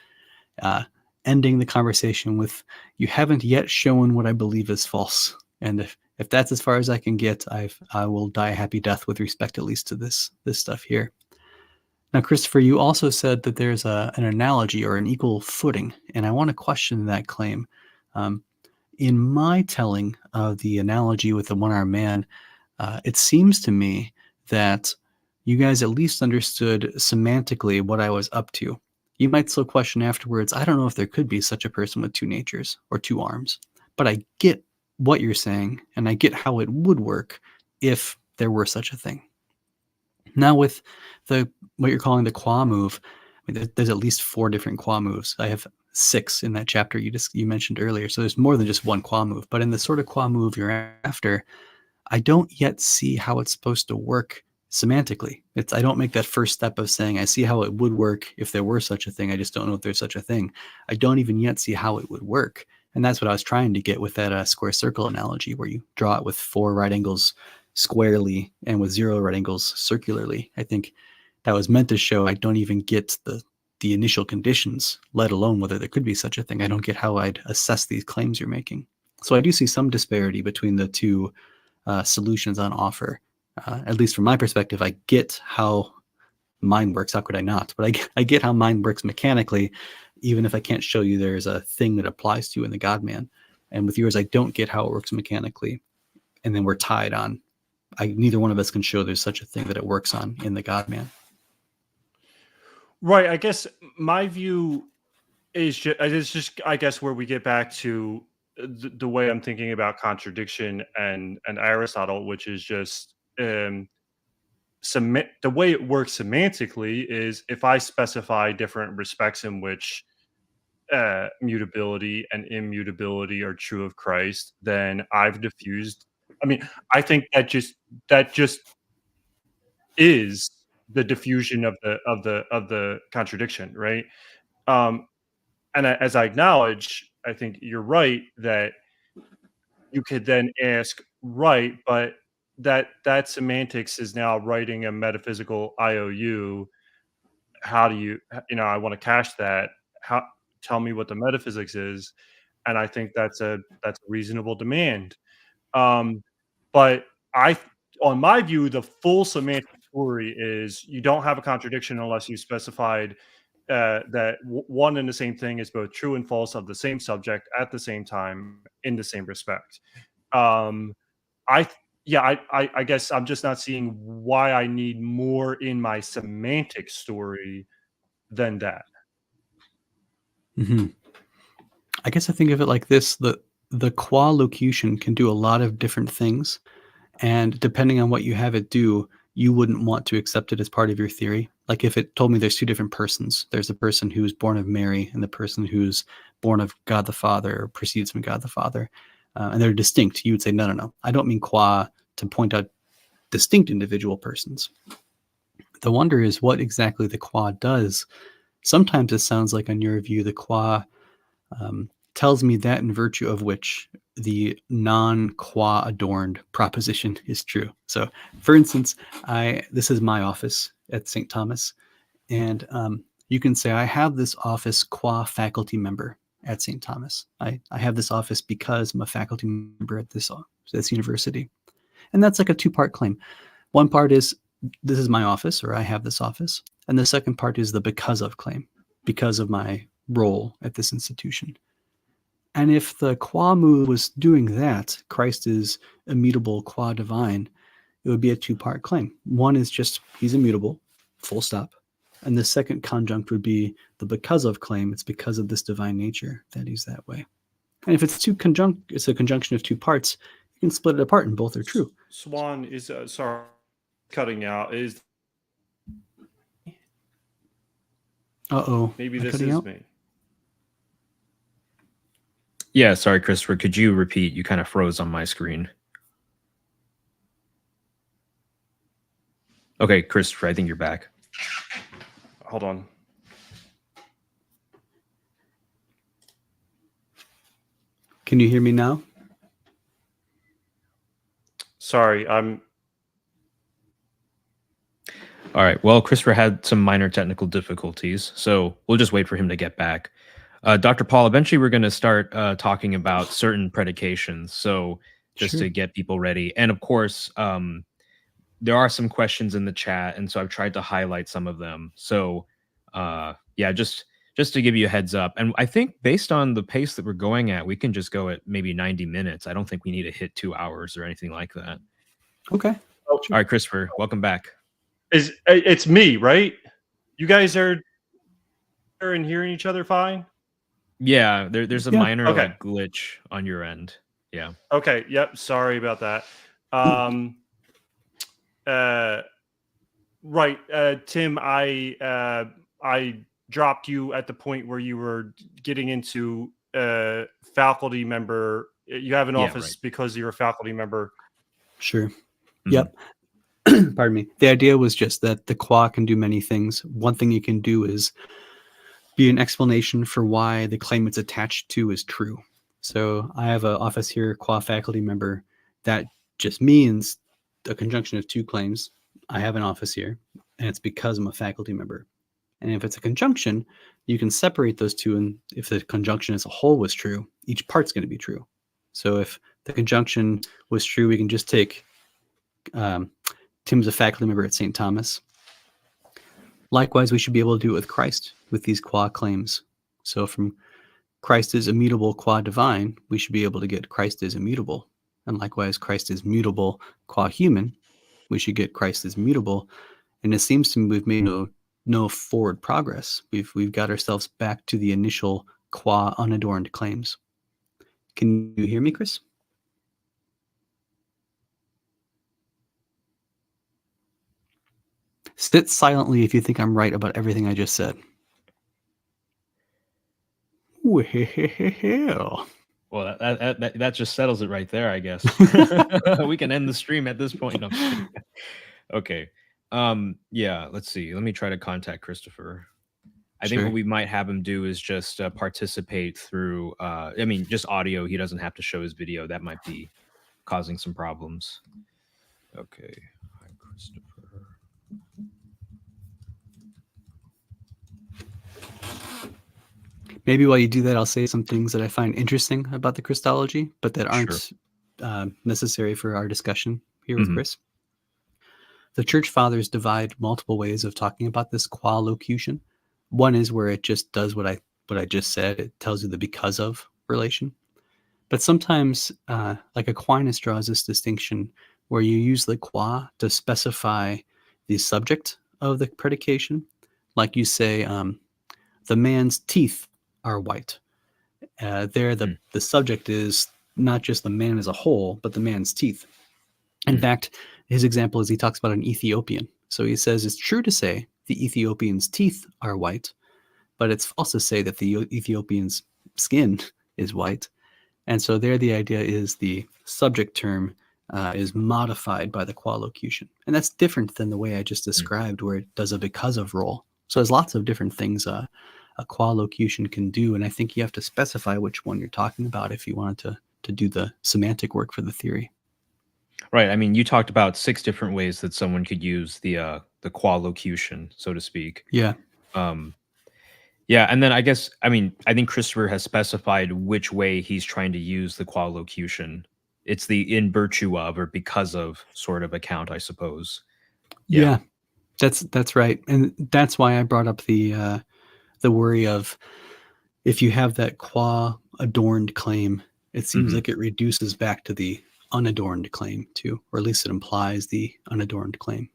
ending the conversation with, you haven't yet shown what I believe is false. And if that's as far as I can get, I will die a happy death with respect at least to this stuff here. Now, Christopher, you also said that there's an analogy or an equal footing, and I want to question that claim. In my telling of the analogy with the one-armed man, it seems to me that you guys at least understood semantically what I was up to. You might still question afterwards, I don't know if there could be such a person with two natures or two arms, but I get what you're saying, and I get how it would work if there were such a thing. Now with what you're calling the qua move, I mean, there's at least 4 different qua moves. I have 6 in that chapter you mentioned earlier, so there's more than just one qua move. But in the sort of qua move you're after, I don't yet see how it's supposed to work semantically. I don't make that first step of saying I see how it would work if there were such a thing. I just don't know if there's such a thing. I don't even yet see how it would work. And that's what I was trying to get with that square circle analogy, where you draw it with 4 right angles squarely and with 0 right angles circularly. I think that was meant to show I don't even get the initial conditions, let alone whether there could be such a thing. I don't get how I'd assess these claims you're making. So I do see some disparity between the two solutions on offer. At least from my perspective, I get how mind works. How could I not? But I get how mind works mechanically, even if I can't show you there's a thing that applies to you in the God-man. And with yours, I don't get how it works mechanically. And then we're tied on. Neither one of us can show there's such a thing that it works on in the God-man. Right. I guess my view is just I guess where we get back to the way I'm thinking about contradiction and Aristotle, which is just the way it works semantically is if I specify different respects in which mutability and immutability are true of Christ, then I've diffused. I mean, I think that just is the diffusion of the contradiction, right? And as I acknowledge, I think you're right that you could then ask, right, but that semantics is now writing a metaphysical IOU. How do you I want to cache that. How tell me what the metaphysics is, and I think that's a reasonable demand. But on my view, the full semantic story is you don't have a contradiction unless you specified that one and the same thing is both true and false of the same subject at the same time in the same respect. I guess I'm just not seeing why I need more in my semantic story than that. Mm-hmm. I guess I think of it like this: the qua locution can do a lot of different things, and depending on what you have it do, you wouldn't want to accept it as part of your theory. Like if it told me there's 2 different persons, there's the person who's born of Mary and the person who's born of God the Father or proceeds from God the Father, and they're distinct, you would say, no. I don't mean qua to point out distinct individual persons. The wonder is what exactly the qua does. Sometimes it sounds like, on your view, the qua tells me that in virtue of which the non-qua adorned proposition is true. So, for instance, this is my office at St. Thomas, and you can say I have this office qua faculty member at St. Thomas. I have this office because I'm a faculty member at this university, and that's like a 2-part claim. One part is this is my office, or I have this office, and the second part is the because of claim. because of my role at this institution. And if the qua mood was doing that, Christ is immutable qua divine, it would be a two-part claim. One is just he's immutable, full stop. And the second conjunct would be the because of claim. It's because of this divine nature that he's that way. And if it's it's a conjunction of two parts, you can split it apart and both are true. Swan is sorry, cutting out. Is maybe this is me. Yeah, sorry, Christopher. Could you repeat? You kind of froze on my screen. Okay, Christopher, I think you're back. Hold on. Can you hear me now? Sorry, I'm... All right. Well, Christopher had some minor technical difficulties, so we'll just wait for him to get back. Dr. Pawl, eventually we're going to start talking about certain predications, so just Sure. to get people ready. And of course, there are some questions in the chat, and so I've tried to highlight some of them. So yeah, just to give you a heads up. And I think based on the pace that we're going at, we can just go at maybe 90 minutes. I don't think we need to hit 2 hours or anything like that. Okay. All right, Christopher, welcome back. It's me, right? You guys are and hearing each other fine? Yeah, there's a minor Okay. like glitch on your end. Yeah. Okay. Yep. Sorry about that. Right. Tim, I dropped you at the point where you were getting into faculty member. You have an office because you're a faculty member. Sure. Mhm. Yep. Pardon me. The idea was just that the qua can do many things. One thing you can do is be an explanation for why the claim it's attached to is true. So I have an office here, qua faculty member. That just means a conjunction of two claims. I have an office here, and it's because I'm a faculty member. And if it's a conjunction, you can separate those two. And if the conjunction as a whole was true, each part's going to be true. So if the conjunction was true, we can just take Tim's a faculty member at St. Thomas. Likewise, we should be able to do it with Christ, with these qua claims. So from Christ is immutable qua divine, we should be able to get Christ is immutable. And likewise, Christ is mutable qua human, we should get Christ is mutable. And it seems to me we've made no forward progress. We've got ourselves back to the initial qua unadorned claims. Can you hear me, Chris? Sit silently if you think I'm right about everything I just said. Well, Well, that just settles it right there, I guess. We can end the stream at this point. No, okay. Yeah, let's see. Let me try to contact Christopher. I think what we might have him do is just participate through, I mean, just audio. He doesn't have to show his video. That might be causing some problems. Okay. Hi, Christopher. Maybe while you do that, I'll say some things that I find interesting about the Christology, but that aren't necessary for our discussion here with Chris. The Church Fathers divide multiple ways of talking about this qua locution. One is where it just does what I just said. It tells you the because of relation. But sometimes, like Aquinas draws this distinction where you use the qua to specify the subject of the predication. Like you say, the man's teeth are white. There, the subject is not just the man as a whole, but the man's teeth. In fact, his example is he talks about an Ethiopian. So he says it's true to say the Ethiopian's teeth are white, but it's false to say that the Ethiopian's skin is white. And so there the idea is the subject term is modified by the qua locution. And that's different than the way I just described where it does a because of role. So there's lots of different things a qua locution can do. And I think you have to specify which one you're talking about if you wanted to do the semantic work for the theory. Right. I mean, you talked about 6 different ways that someone could use the qua locution, so to speak. Yeah. Yeah, and then I think Christopher has specified which way he's trying to use the qua locution. It's the in virtue of or because of sort of account, I suppose. Yeah, that's right. And that's why I brought up the the worry of if you have that qua adorned claim, it seems like it reduces back to the unadorned claim too, or at least it implies the unadorned claim.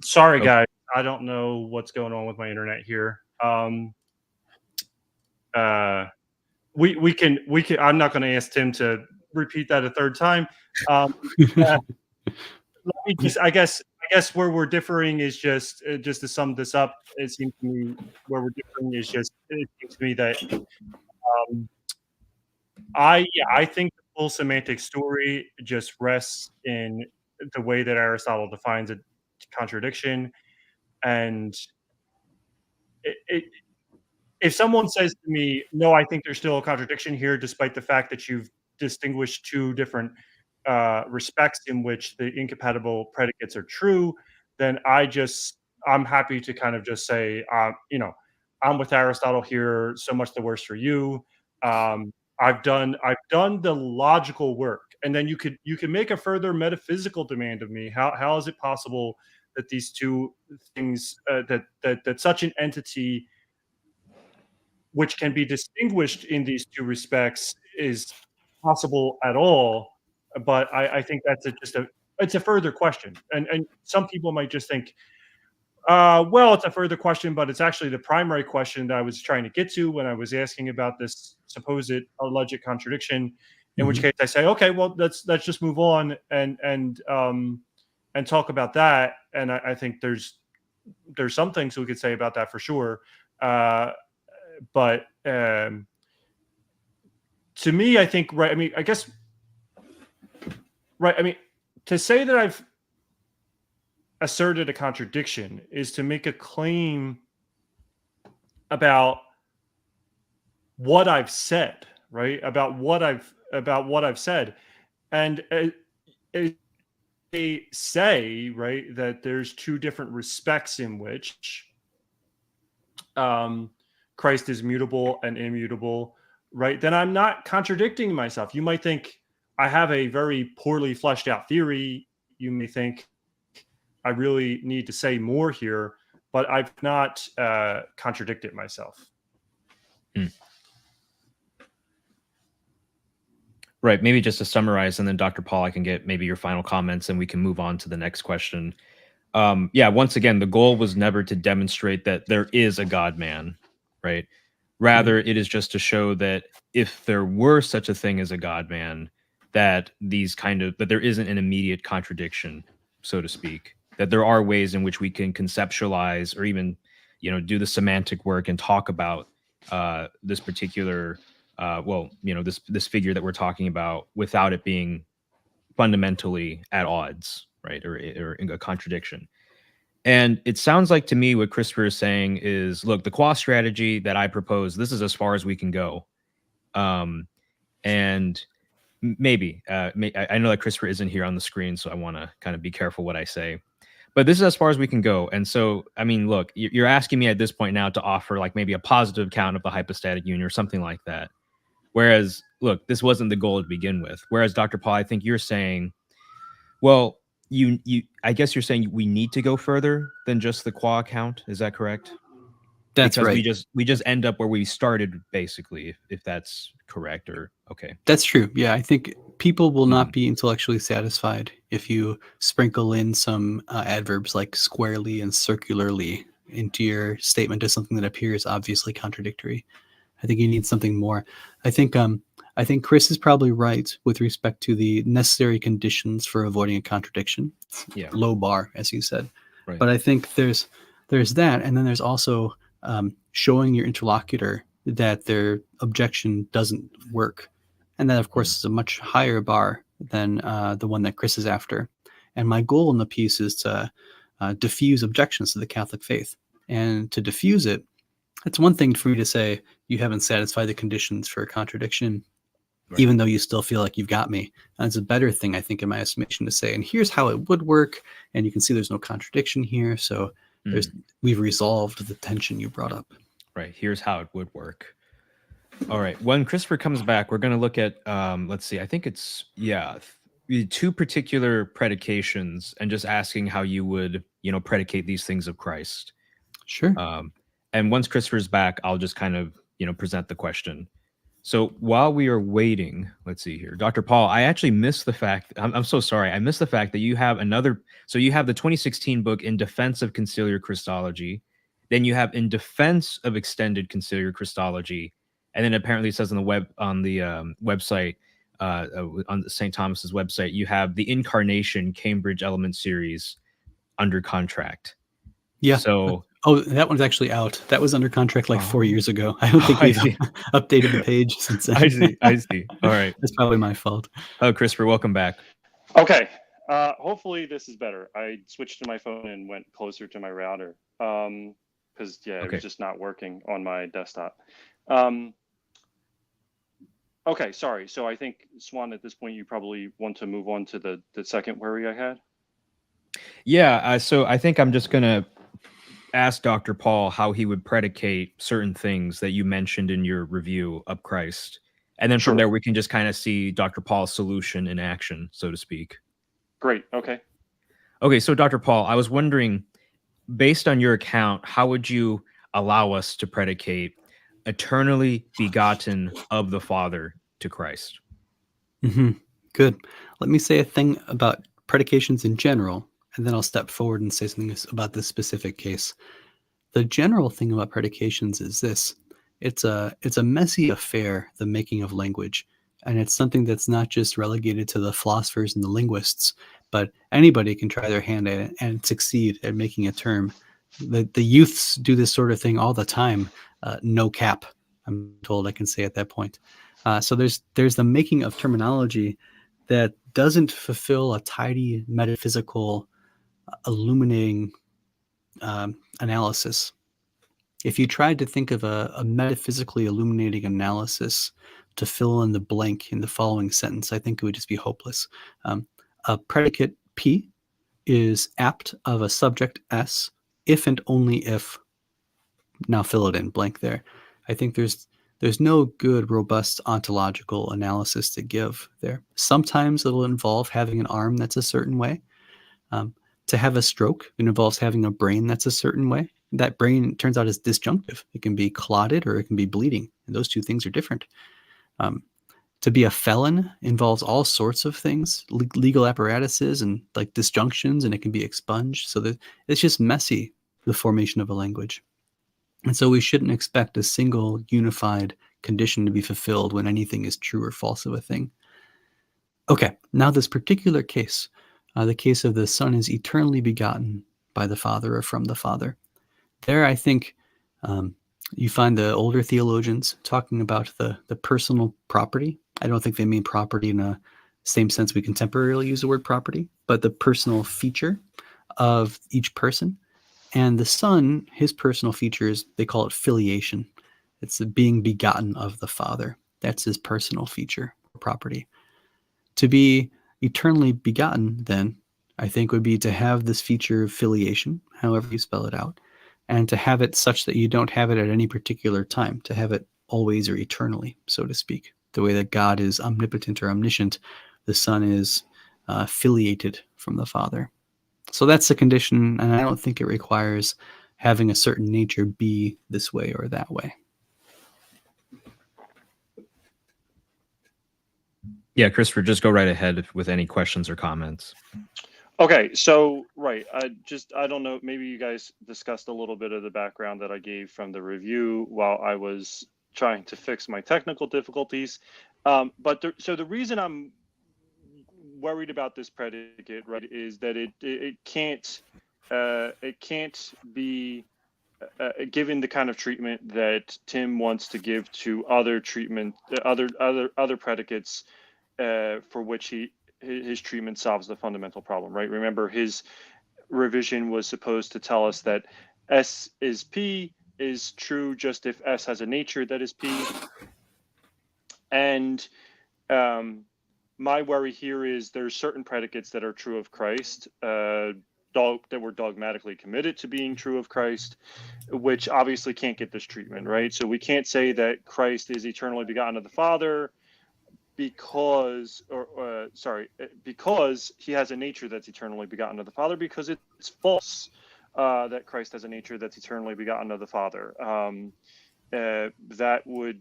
Sorry, Okay. guys. I don't know what's going on with my internet here. We can. I'm not going to ask Tim to repeat that a third time. Let me just. I guess where we're differing is just to sum this up. It seems to me where we're differing is just. It seems to me that I think the full semantic story just rests in the way that Aristotle defines a contradiction, and if someone says to me, "No, I think there's still a contradiction here," despite the fact that you've distinguished two different respects in which the incompatible predicates are true, then I'm happy to kind of just say, I'm with Aristotle here. So much the worse for you. I've done the logical work, and then you can make a further metaphysical demand of me. How is it possible that these two things that such an entity which can be distinguished in these two respects is possible at all? But I think that's it's a further question, and some people might just think, well, it's a further question, but it's actually the primary question that I was trying to get to when I was asking about this supposed alleged contradiction. In which case, I say, okay, well, let's just move on and talk about that. And I think there's some things we could say about that for sure. But to me, I think, right. I mean, I guess, right. I mean, to say that I've asserted a contradiction is to make a claim about what I've said, right? About what I've said, and they say, right, that there's two different respects in which Christ is mutable and immutable, right? Then I'm not contradicting myself. You might think I have a very poorly fleshed out theory. You may think I really need to say more here, but I've not contradicted myself. Right. Maybe just to summarize, and then Dr. Pawl, I can get maybe your final comments and we can move on to the next question. Once again, the goal was never to demonstrate that there is a God-man, right? Rather, it is just to show that if there were such a thing as a God-man, that that there isn't an immediate contradiction, so to speak, that there are ways in which we can conceptualize or even, do the semantic work and talk about this particular, this figure that we're talking about without it being fundamentally at odds, right, or a contradiction. And it sounds like to me what Christopher is saying is, look, the qua strategy that I propose, this is as far as we can go. And maybe, I know that Christopher isn't here on the screen, so I want to kind of be careful what I say. But this is as far as we can go. And so, I mean, look, you're asking me at this point now to offer like maybe a positive account of the hypostatic union or something like that. Whereas, look, this wasn't the goal to begin with. Whereas, Dr. Pawl, I think you're saying, well, I guess you're saying we need to go further than just the qua account. Is that correct? That's because right. we just end up where we started, basically, if that's correct. Or okay. That's true. Yeah, I think people will not be intellectually satisfied if you sprinkle in some adverbs like squarely and circularly into your statement as something that appears obviously contradictory. I think you need something more. I think Chris is probably right with respect to the necessary conditions for avoiding a contradiction. Yeah. Low bar, as you said. Right. But I think there's that, and then there's also showing your interlocutor that their objection doesn't work. And that, of course, is a much higher bar than the one that Chris is after. And my goal in the piece is to diffuse objections to the Catholic faith. And to diffuse it, it's one thing for you to say you haven't satisfied the conditions for a contradiction, right, even though you still feel like you've got me. And it's a better thing, I think, in my estimation, to say, and here's how it would work. And you can see there's no contradiction here. So we've resolved the tension you brought up. Right. Here's how it would work. All right. When Christopher comes back, we're going to look at, let's see, I think it's, two particular predications and just asking how you would, predicate these things of Christ. Sure. And once Christopher's back, I'll just kind of, present the question. So while we are waiting, let's see here, Dr. Pawl, I actually missed the fact, I'm so sorry, I missed the fact that you have you have the 2016 book In Defense of Conciliar Christology, then you have In Defense of Extended Conciliar Christology, and then apparently it says on the website, on St. Thomas's website, you have the Incarnation Cambridge Element Series under contract. Yeah. So that one's actually out. That was under contract like 4 years ago. I don't think I we've see. updated the page since then. I see. All right. That's probably my fault. Oh, Christopher, welcome back. Okay. Hopefully this is better. I switched to my phone and went closer to my router. Because it was just not working on my desktop. Okay, sorry. So I think, Suan, at this point, you probably want to move on to the second query I had. Yeah, so I think I'm just going to ask Dr. Pawl how he would predicate certain things that you mentioned in your review of Christ. And then from there, we can just kind of see Dr. Pawl's solution in action, so to speak. Great. Okay. Okay, so Dr. Pawl, I was wondering, based on your account, how would you allow us to predicate eternally begotten of the Father to Christ? Good. Let me say a thing about predications in general, and then I'll step forward and say something about this specific case. The general thing about predications is this. It's a messy affair, the making of language. And it's something that's not just relegated to the philosophers and the linguists, but anybody can try their hand at it and succeed at making a term. The youths do this sort of thing all the time. No cap, I'm told I can say at that point. So there's the making of terminology that doesn't fulfill a tidy metaphysical illuminating analysis. If you tried to think of a metaphysically illuminating analysis to fill in the blank in the following sentence, I think it would just be hopeless. A predicate P is apt of a subject S if and only if, now fill it in blank there. I think there's no good, robust ontological analysis to give there. Sometimes it'll involve having an arm that's a certain way. To have a stroke, it involves having a brain that's a certain way. That brain, turns out, is disjunctive. It can be clotted or it can be bleeding. And those two things are different. To be a felon involves all sorts of things, legal apparatuses and like disjunctions, and it can be expunged. So that it's just messy, the formation of a language. And so we shouldn't expect a single unified condition to be fulfilled when anything is true or false of a thing. Okay, now this particular case, the case of the Son is eternally begotten by the Father or from the Father. There, I think you find the older theologians talking about the personal property. I don't think they mean property in a same sense we contemporarily use the word property, but the personal feature of each person. And the Son, his personal features, they call it filiation. It's the being begotten of the Father. That's his personal feature or property. To be eternally begotten, then, I think would be to have this feature of filiation, however you spell it out, and to have it such that you don't have it at any particular time, to have it always or eternally, so to speak. The way that God is omnipotent or omniscient, the Son is filiated from the Father. So that's the condition, and I don't think it requires having a certain nature be this way or that way. Yeah, Christopher, just go right ahead with any questions or comments. Okay, so right, I don't know, maybe you guys discussed a little bit of the background that I gave from the review while I was trying to fix my technical difficulties. So the reason I'm worried about this predicate, right, is that it can't be given the kind of treatment that Tim wants to give to other predicates for which his treatment solves the fundamental problem, right? Remember, his revision was supposed to tell us that S is P is true just if S has a nature that is P. And my worry here is there's certain predicates that are true of Christ, that were dogmatically committed to being true of Christ, which obviously can't get this treatment, right? So we can't say that Christ is eternally begotten of the Father because he has a nature that's eternally begotten of the Father, because it's false. that Christ has a nature that's eternally begotten of the Father. That would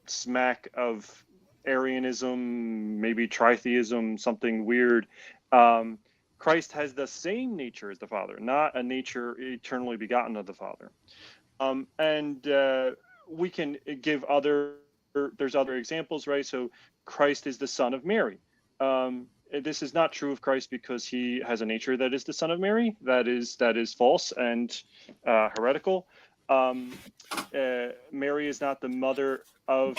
smack of Arianism, maybe tritheism, something weird. Christ has the same nature as the Father, not a nature eternally begotten of the Father. And we can give there's other examples, right? So Christ is the Son of Mary. This is not true of Christ because he has a nature that is the Son of Mary. That is false and heretical. Mary is not the mother of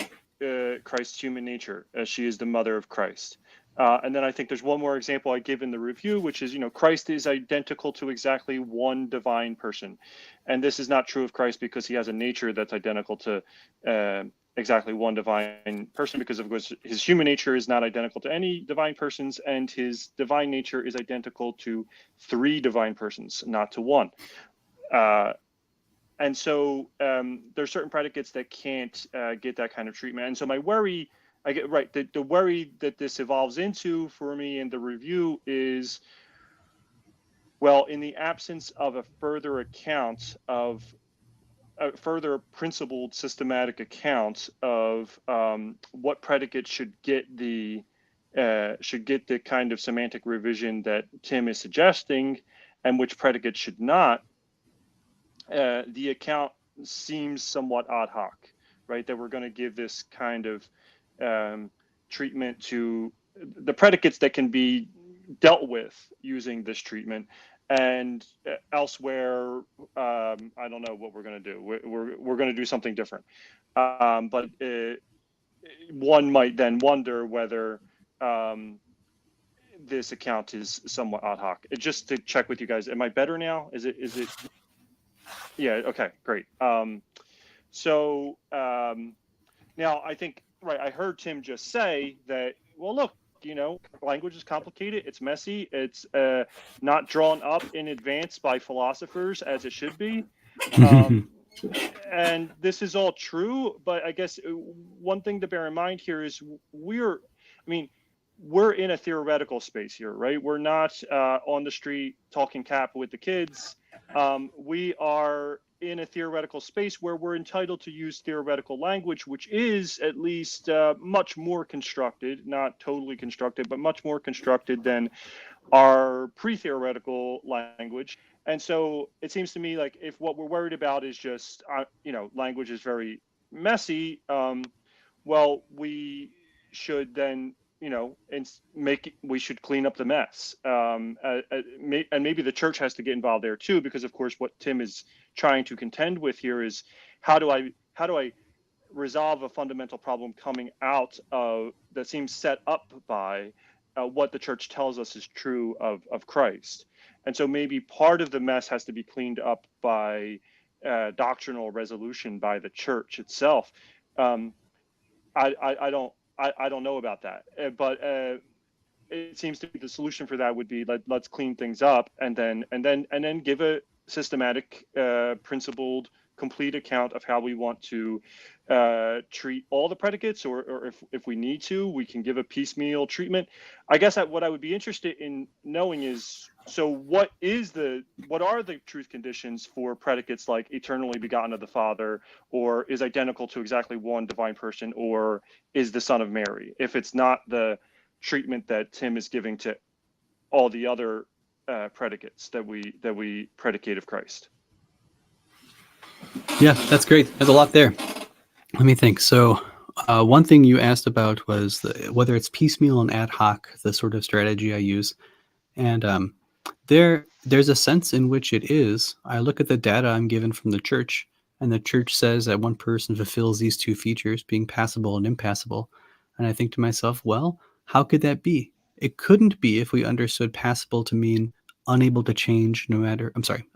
Christ's human nature. She is the mother of Christ. And then I think there's one more example I give in the review, which is, Christ is identical to exactly one divine person. And this is not true of Christ because he has a nature that's identical to exactly one divine person, because of course his human nature is not identical to any divine persons, and his divine nature is identical to 3 divine persons, not to one. And so there's certain predicates that can't get that kind of treatment. And so my worry, the worry that this evolves into for me in the review is, well, in the absence of a further account of a further principled systematic account of what predicates should get the kind of semantic revision that Tim is suggesting, and which predicates should not, the account seems somewhat ad hoc, right? That we're going to give this kind of treatment to the predicates that can be dealt with using this treatment, and elsewhere, I don't know what we're going to do. We're going to do something different. But one might then wonder whether this account is somewhat ad hoc. Just to check with you guys, am I better now? Is it? Yeah. Okay. Great. So now I think, right, I heard Tim just say that, well, look, language is complicated, it's messy, it's not drawn up in advance by philosophers as it should be. And this is all true, but I guess one thing to bear in mind here is we're in a theoretical space here, right? We're not on the street talking cap with the kids. We are in a theoretical space where we're entitled to use theoretical language, which is at least much more constructed, not totally constructed, but much more constructed than our pre-theoretical language. And so it seems to me like if what we're worried about is just, language is very messy, well, we should then, we should clean up the mess. And maybe the church has to get involved there too, because of course what Tim is trying to contend with here is how do I resolve a fundamental problem coming out of that seems set up by what the church tells us is true of Christ. And so maybe part of the mess has to be cleaned up by doctrinal resolution by the church itself. I don't know about that, but it seems to be the solution for that would be let's clean things up and then give a systematic, principled, complete account of how we want to treat all the predicates, or if we need to, we can give a piecemeal treatment. I guess what I would be interested in knowing is, so what are the truth conditions for predicates like eternally begotten of the Father, or is identical to exactly one divine person, or is the Son of Mary, if it's not the treatment that Tim is giving to all the other predicates that we predicate of Christ? Yeah, that's great. There's a lot there. Let me think. So one thing you asked about was whether it's piecemeal and ad hoc, the sort of strategy I use. And there's a sense in which it is. I look at the data I'm given from the church, and the church says that one person fulfills these 2 features, being passible and impassible. And I think to myself, well, how could that be? It couldn't be if we understood passible to mean unable to change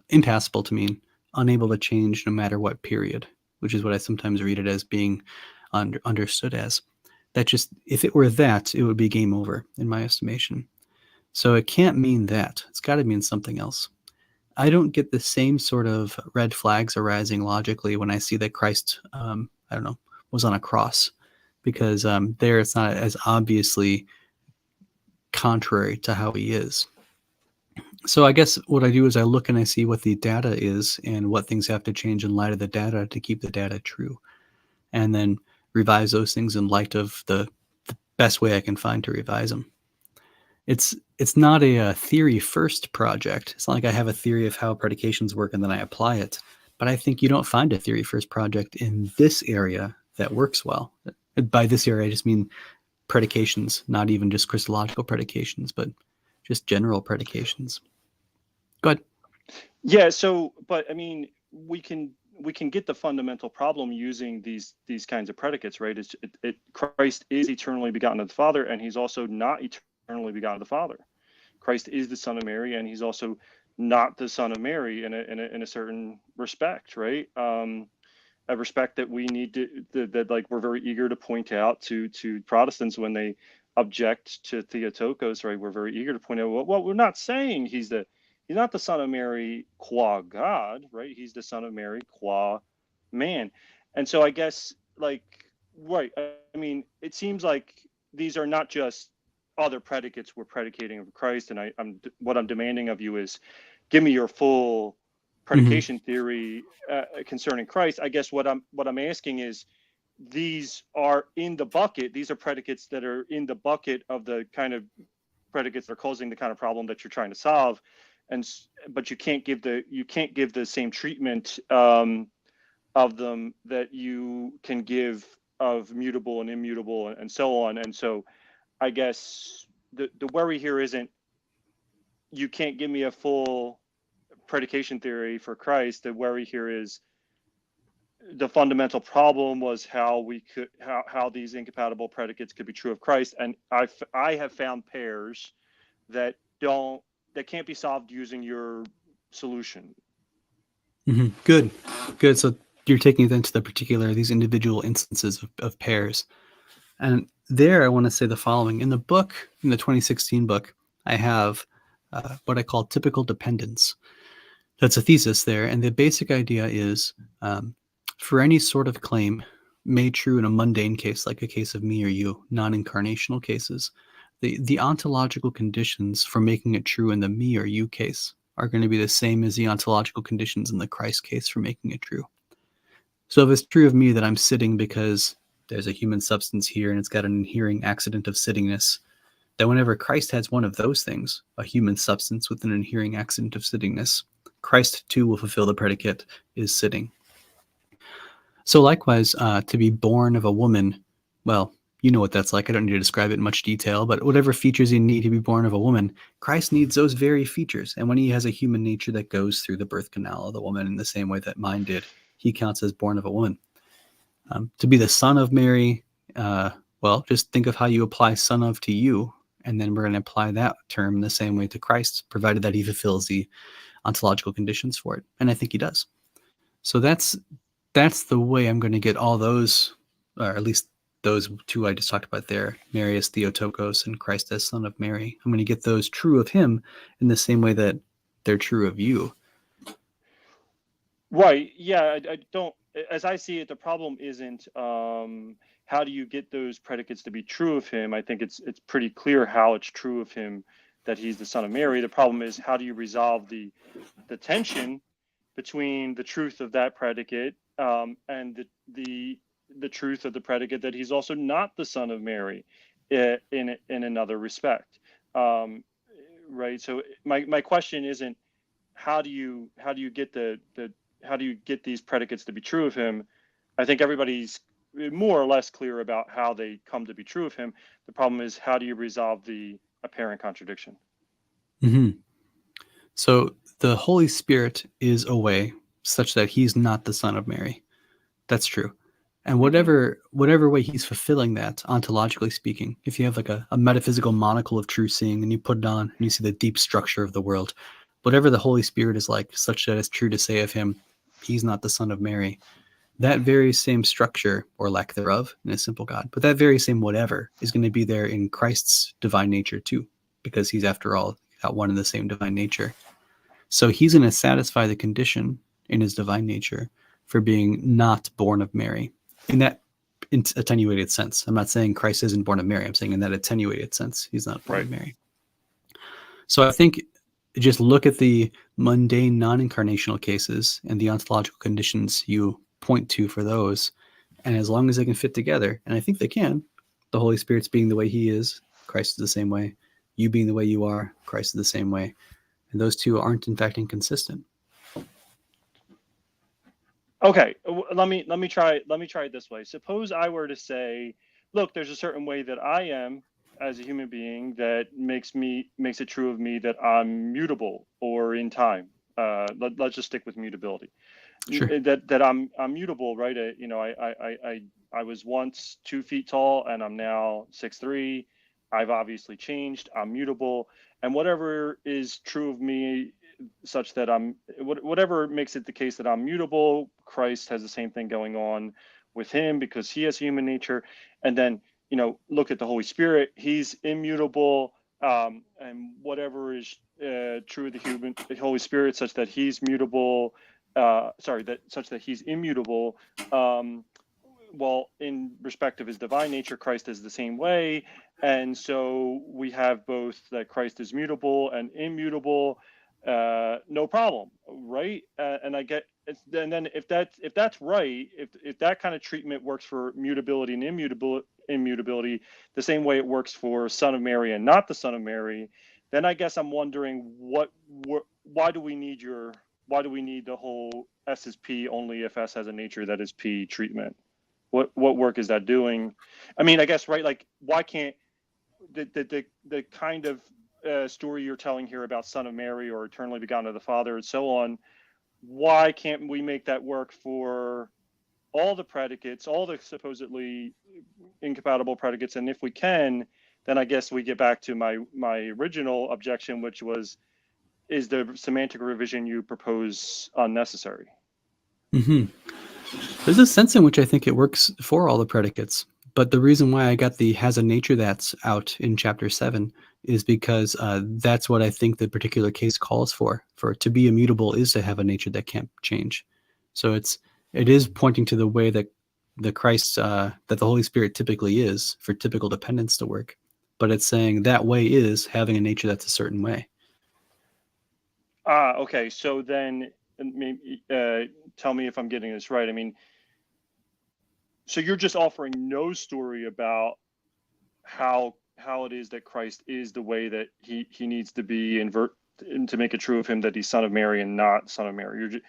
impassible to mean unable to change no matter what period, which is what I sometimes read it as being understood as. That just, if it were that, it would be game over in my estimation. So it can't mean that. It's got to mean something else. I don't get the same sort of red flags arising logically when I see that Christ, was on a cross, because there it's not as obviously contrary to how he is. So I guess what I do is I look and I see what the data is and what things have to change in light of the data to keep the data true, and then revise those things in light of the best way I can find to revise them. It's not a theory first project. It's not like I have a theory of how predications work and then I apply it. But I think you don't find a theory first project in this area that works well. By this area, I just mean predications, not even just Christological predications, but just general predications. Go ahead. Yeah. So, but I mean, we can get the fundamental problem using these kinds of predicates, right? Christ is eternally begotten of the Father, and he's also not eternally begotten of the Father. Christ is the Son of Mary, and he's also not the Son of Mary in a certain respect, right? A respect that we need that like we're very eager to point out to Protestants when they object to Theotokos, right? We're very eager to point out, well, we're not saying he's not the Son of Mary qua God, right? He's the Son of Mary qua man. And so I guess, like, right, I mean, it seems like these are not just other predicates we're predicating of Christ. And what I'm demanding of you is give me your full predication theory concerning Christ. I guess what I'm asking is, these are in the bucket. These are predicates that are in the bucket of the kind of predicates that are causing the kind of problem that you're trying to solve. But you can't give the same treatment of them that you can give of mutable and immutable and so on. And so I guess the worry here isn't you can't give me a full predication theory for Christ. The worry here is the fundamental problem was how these incompatible predicates could be true of Christ. And I have found pairs that can't be solved using your solution. Mm-hmm. Good. So you're taking it into the particular, these individual instances of pairs. And there I want to say the following. In the book, in the 2016 book, I have what I call typical dependence. That's a thesis there. And the basic idea is for any sort of claim made true in a mundane case, like a case of me or you, non-incarnational cases, the ontological conditions for making it true in the me or you case are going to be the same as the ontological conditions in the Christ case for making it true. So if it's true of me that I'm sitting because there's a human substance here and it's got an inhering accident of sittingness, then whenever Christ has one of those things, a human substance with an inhering accident of sittingness, Christ too will fulfill the predicate is sitting. So likewise, to be born of a woman, well, you know what that's like. I don't need to describe it in much detail, but whatever features you need to be born of a woman, Christ needs those very features. And when he has a human nature that goes through the birth canal of the woman in the same way that mine did, he counts as born of a woman. To be the son of Mary, well, just think of how you apply son of to you, and then we're going to apply that term in the same way to Christ, provided that he fulfills the ontological conditions for it. And I think he does. So that's the way I'm going to get all those, or at least those two I just talked about there, Mary as Theotokos and Christ as Son of Mary. I'm going to get those true of him in the same way that they're true of you. Right. Yeah, I don't, as I see it, the problem isn't how do you get those predicates to be true of him. I think it's pretty clear how it's true of him that he's the Son of Mary. The problem is, how do you resolve the tension between the truth of that predicate and the truth of the predicate that he's also not the Son of Mary in another respect, right? So my question isn't how do you get how do you get these predicates to be true of him? I think everybody's more or less clear about how they come to be true of him. The problem is, how do you resolve the apparent contradiction? Mm-hmm. So the Holy Spirit is a way such that he's not the Son of Mary. That's true. And whatever way he's fulfilling that, ontologically speaking, if you have like a metaphysical monocle of true seeing and you put it on and you see the deep structure of the world, whatever the Holy Spirit is like, such that it's true to say of him, he's not the Son of Mary, that very same structure, or lack thereof, in a simple God, but that very same whatever is going to be there in Christ's divine nature too, because he's, after all, got one and the same divine nature. So he's going to satisfy the condition in his divine nature for being not born of Mary, in that attenuated sense. I'm not saying Christ isn't born of Mary. I'm saying in that attenuated sense, he's not born of Mary. So I think just look at the mundane non-incarnational cases and the ontological conditions you point to for those. And as long as they can fit together, and I think they can, the Holy Spirit's being the way he is, Christ is the same way. You being the way you are, Christ is the same way. And those two aren't in fact inconsistent. Okay, let me try it this way. Suppose I were to say, look, there's a certain way that I am as a human being that makes it true of me that I'm mutable or in time. Let's just stick with mutability. Sure. That I'm mutable, right? I was once 2 feet tall and I'm now 6'3". I've obviously changed. I'm mutable, and whatever is true of me, such that whatever makes it the case that I'm mutable, Christ has the same thing going on with him because he has human nature. And then, look at the Holy Spirit, he's immutable, and whatever is true of the Holy Spirit, such that he's mutable, such that he's immutable. Well, in respect of his divine nature, Christ is the same way. And so we have both that Christ is mutable and immutable, no problem, right? And then if that's right, if that kind of treatment works for mutability and immutability, the same way it works for Son of Mary and not the Son of Mary, then I guess I'm wondering why do we need the whole S is P only if S has a nature that is P treatment? What work is that doing? I mean, I guess, right, like, why can't the kind of story you're telling here about Son of Mary or eternally begotten of the Father and so on, why can't we make that work for all the predicates, all the supposedly incompatible predicates? And if we can, then I guess we get back to my original objection, which was, is the semantic revision you propose unnecessary? Mm-hmm. There's a sense in which I think it works for all the predicates, but the reason why I got the has a nature that's out in chapter 7 is because that's what I think the particular case calls for. For it to be immutable is to have a nature that can't change. So it is pointing to the way that the Christ, that the Holy Spirit typically is for typical dependence to work, but it's saying that way is having a nature that's a certain way. Okay. So then, maybe, tell me if I'm getting this right. I mean, so you're just offering no story about how it is that Christ is the way that he needs to be, and to make it true of him that he's Son of Mary and not Son of Mary.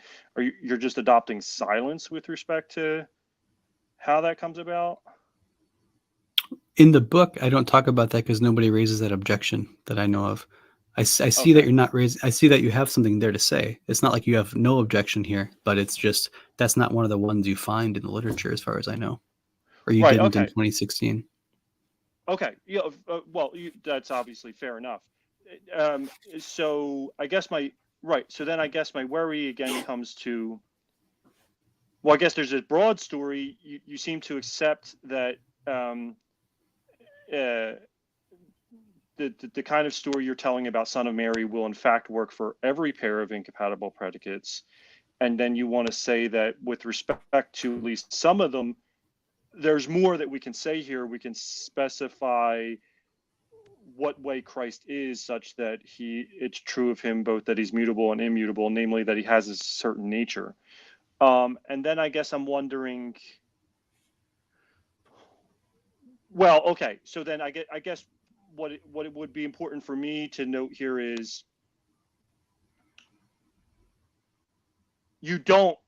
You're just adopting silence with respect to how that comes about? In the book, I don't talk about that because nobody raises that objection that I know of. I see Okay. that you're not raising. I see that you have something there to say. It's not like you have no objection here, but it's just that's not one of the ones you find in the literature, as far as I know, or you Right, didn't in okay. 2016. Okay. Yeah. Well, that's obviously fair enough. So I guess so then I guess my worry again comes to, well, I guess there's a broad story. You seem to accept that the kind of story you're telling about Son of Mary will in fact work for every pair of incompatible predicates. And then you want to say that with respect to at least some of them, there's more that we can say here. We can specify what way Christ is, such that it's true of him both that he's mutable and immutable, namely that he has a certain nature. And then I guess I'm wondering, well, okay, so then I guess what it would be important for me to note here is, you don't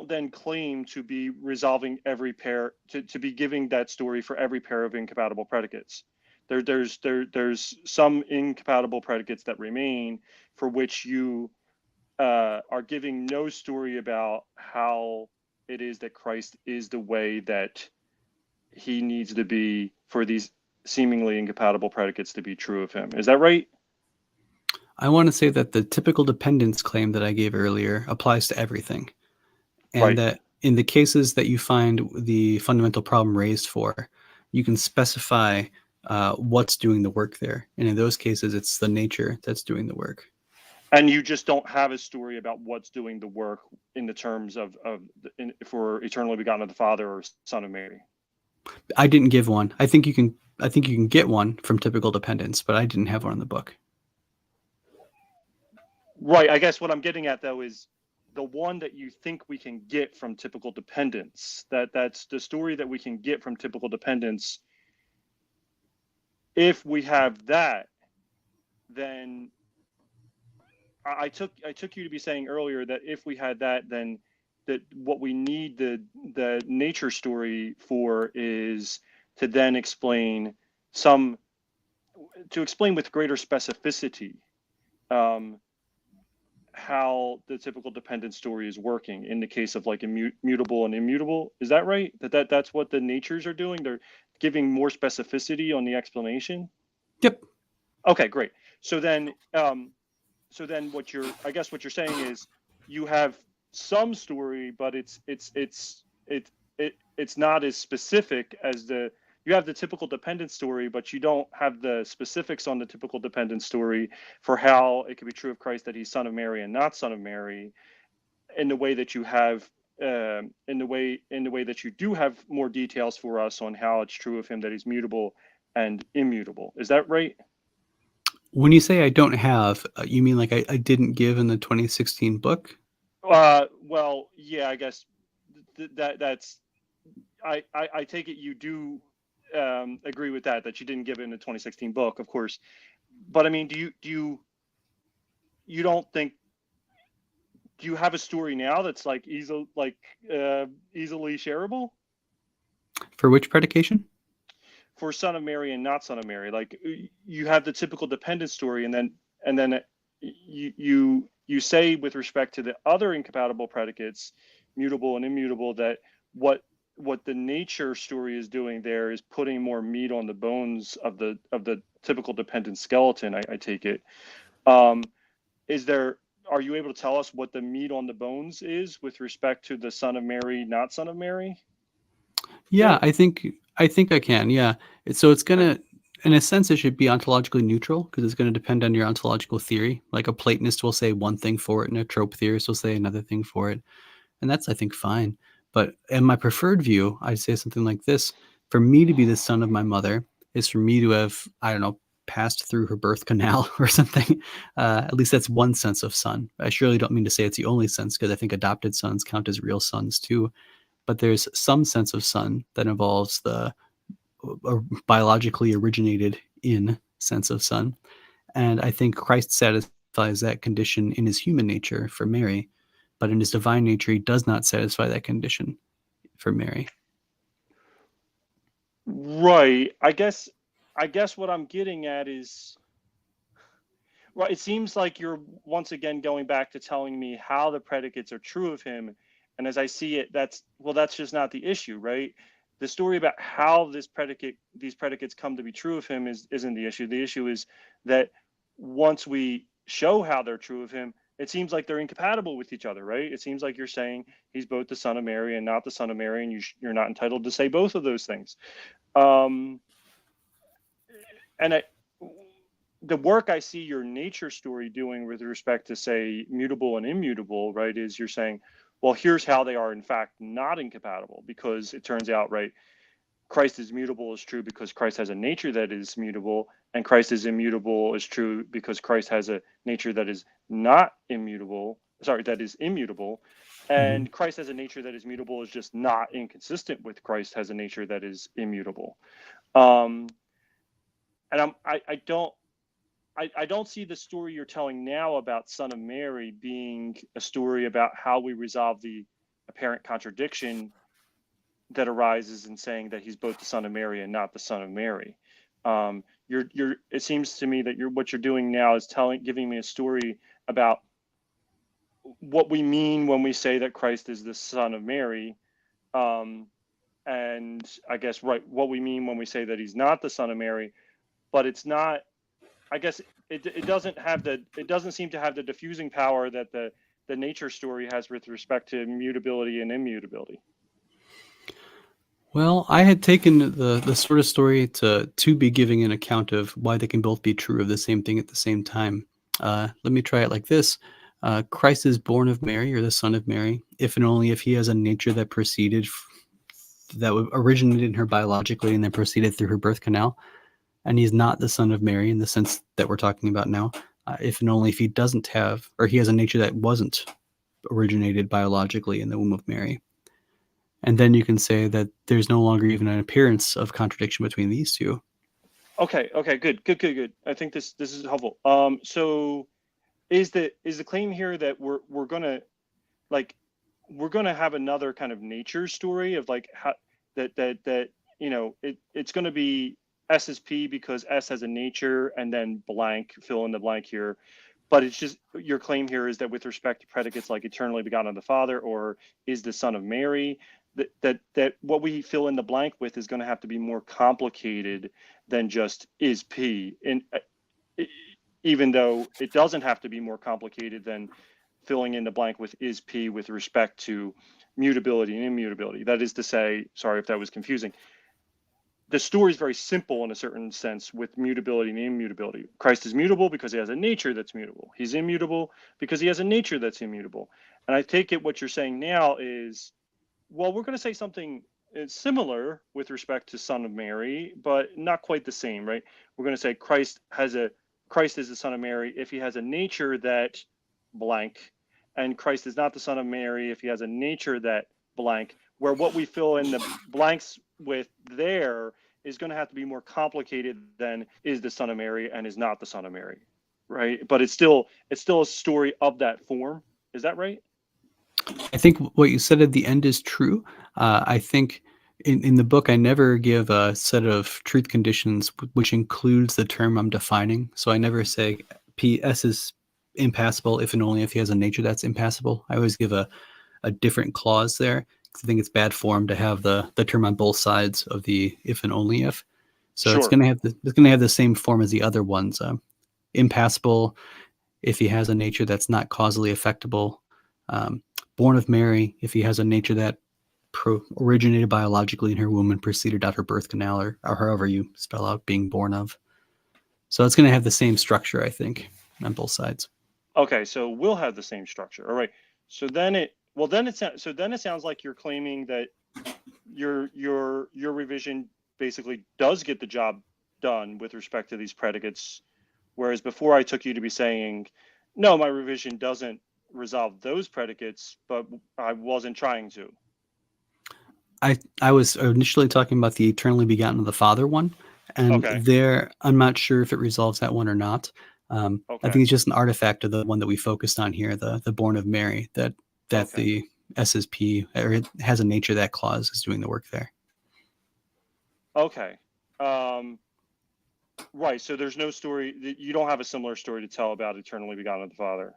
then claim to be resolving every pair, to be giving that story for every pair of incompatible predicates. There's some incompatible predicates that remain for which you are giving no story about how it is that Christ is the way that he needs to be for these seemingly incompatible predicates to be true of him. Is that right? I want to say that the typical dependence claim that I gave earlier applies to everything, and Right. that in the cases that you find the fundamental problem raised for, you can specify what's doing the work there, and in those cases, it's the nature that's doing the work. And you just don't have a story about what's doing the work in the terms of for eternally begotten of the Father or Son of Mary. I didn't give one. I think you can get one from typical dependence, but I didn't have one in the book. Right. I guess what I'm getting at though is the one that you think we can get from typical dependence. That's the story that we can get from typical dependence. If we have that, then I took you to be saying earlier that if we had that, then that what we need the nature story for is to then explain with greater specificity how the typical dependent story is working in the case of like immutable and immutable. Is that right? That's what the natures are doing? They're giving more specificity on the explanation? Yep. Okay, great. So then what you're saying is you have some story, but it's not as specific as you have the typical dependent story, but you don't have the specifics on the typical dependent story for how it could be true of Christ that he's Son of Mary and not Son of Mary, in the way that you have in the way that you do have more details for us on how it's true of him that he's mutable and immutable. Is that right? When you say I don't have, you mean like I didn't give in the 2016 book? Well, yeah, I guess that's I take it you do agree with that you didn't give it in the 2016 book, of course. But I mean, do you don't think, do you have a story now that's like easily shareable For which predication? for Son of Mary and not Son of Mary? Like you have the typical dependent story, and then you say with respect to the other incompatible predicates, mutable and immutable, that what the nature story is doing there is putting more meat on the bones of the typical dependent skeleton. I take it. Are you able to tell us what the meat on the bones is with respect to the Son of Mary, not Son of Mary? Yeah, I think I can. Yeah. So it's going to, in a sense, it should be ontologically neutral because it's going to depend on your ontological theory. Like a Platonist will say one thing for it and a trope theorist will say another thing for it. And that's, I think, fine. But in my preferred view, I'd say something like this. For me to be the son of my mother is for me to have, I don't know, passed through her birth canal or something. At least that's one sense of son. I surely don't mean to say it's the only sense, because I think adopted sons count as real sons too. But there's some sense of son that involves the biologically originated in sense of son. And I think Christ satisfies that condition in his human nature for Mary, but in his divine nature, he does not satisfy that condition for Mary. Right. I guess what I'm getting at is, well, it seems like you're once again going back to telling me how the predicates are true of him. And as I see it, that's just not the issue, right? The story about how these predicates come to be true of him isn't the issue. The issue is that once we show how they're true of him, it seems like they're incompatible with each other, right? It seems like you're saying he's both the Son of Mary and not the Son of Mary, and you're not entitled to say both of those things. The work I see your nature story doing with respect to, say, mutable and immutable, right, is you're saying, well, here's how they are in fact not incompatible, because it turns out, right, Christ is mutable is true because Christ has a nature that is mutable, and Christ is immutable is true because Christ has a nature that is not immutable. Sorry, that is immutable. And Christ has a nature that is mutable is just not inconsistent with Christ has a nature that is immutable. And I don't see the story you're telling now about Son of Mary being a story about how we resolve the apparent contradiction that arises in saying that he's both the Son of Mary and not the Son of Mary. It seems to me that what you're doing now is giving me a story about what we mean when we say that Christ is the Son of Mary, and I guess what we mean when we say that he's not the Son of Mary, but it's not. I guess it doesn't seem to have the diffusing power that the nature story has with respect to mutability and immutability. Well, I had taken the sort of story to be giving an account of why they can both be true of the same thing at the same time. Let me try it like this. Christ is born of Mary, or the Son of Mary, if and only if he has a nature that that originated in her biologically and then proceeded through her birth canal. And he's not the Son of Mary in the sense that we're talking about now, if and only if he doesn't have, or he has a nature that wasn't originated biologically in the womb of Mary. And then you can say that there's no longer even an appearance of contradiction between these two. Okay, good. I think this is helpful. So is the claim here that we're gonna have another kind of nature story of like how that it's gonna be S is P because S has a nature, and then blank, fill in the blank here. But it's just, your claim here is that with respect to predicates like eternally begotten of the Father or is the Son of Mary, that what we fill in the blank with is going to have to be more complicated than just is P. And even though it doesn't have to be more complicated than filling in the blank with is P with respect to mutability and immutability. That is to say, sorry if that was confusing, the story is very simple in a certain sense with mutability and immutability. Christ is mutable because he has a nature that's mutable. He's immutable because he has a nature that's immutable. And I take it what you're saying now is, well, we're going to say something similar with respect to Son of Mary, but not quite the same, right? We're going to say Christ is the Son of Mary if he has a nature that blank, and Christ is not the Son of Mary if he has a nature that blank, where what we fill in the blanks with there is going to have to be more complicated than is the Son of Mary and is not the Son of Mary, right? But it's still a story of that form. Is that right? I think what you said at the end is true. I think in the book, I never give a set of truth conditions which includes the term I'm defining. So I never say PS is impassible if and only if he has a nature that's impassible. I always give a different clause there. I think it's bad form to have the term on both sides of the if and only if. So Sure. it's going to have the same form as the other ones. Impassible if he has a nature that's not causally affectable. Born of Mary if he has a nature that originated biologically in her womb and proceeded out her birth canal, or however you spell out being born of. So it's going to have the same structure, I think, on both sides. Okay, so we'll have the same structure. All right. So then it sounds like you're claiming that your revision basically does get the job done with respect to these predicates, whereas before I took you to be saying, no, my revision doesn't resolve those predicates, but I wasn't trying to. I was initially talking about the eternally begotten of the Father one, and Okay. there I'm not sure if it resolves that one or not. I Okay. think it's just an artifact of the one that we focused on here, the born of Mary, that Okay. the SSP, or it has a nature that clause is doing the work there. Okay. Right. So there's no story. You don't have a similar story to tell about eternally begotten of the Father.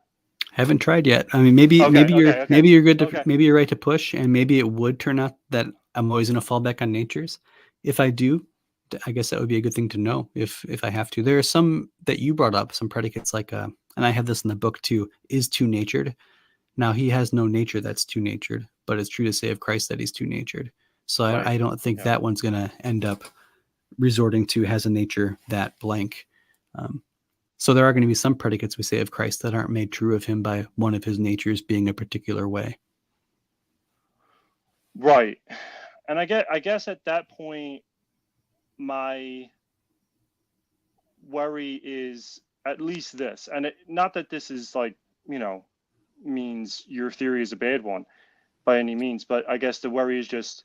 Haven't tried yet. I mean, maybe you're good to maybe you're right to push, and maybe it would turn out that I'm always going to fall back on natures. If I do, I guess that would be a good thing to know if I have to. There are some that you brought up, some predicates like, and I have this in the book too, is two-natured. Now he has no nature that's two-natured, but it's true to say of Christ that he's two-natured. So Right. I don't think that one's going to end up resorting to has a nature that blank. So there are going to be some predicates we say of Christ that aren't made true of him by one of his natures being a particular way. Right. And I guess at that point, my worry is at least this, and not that this is like, means your theory is a bad one by any means, but I guess the worry is just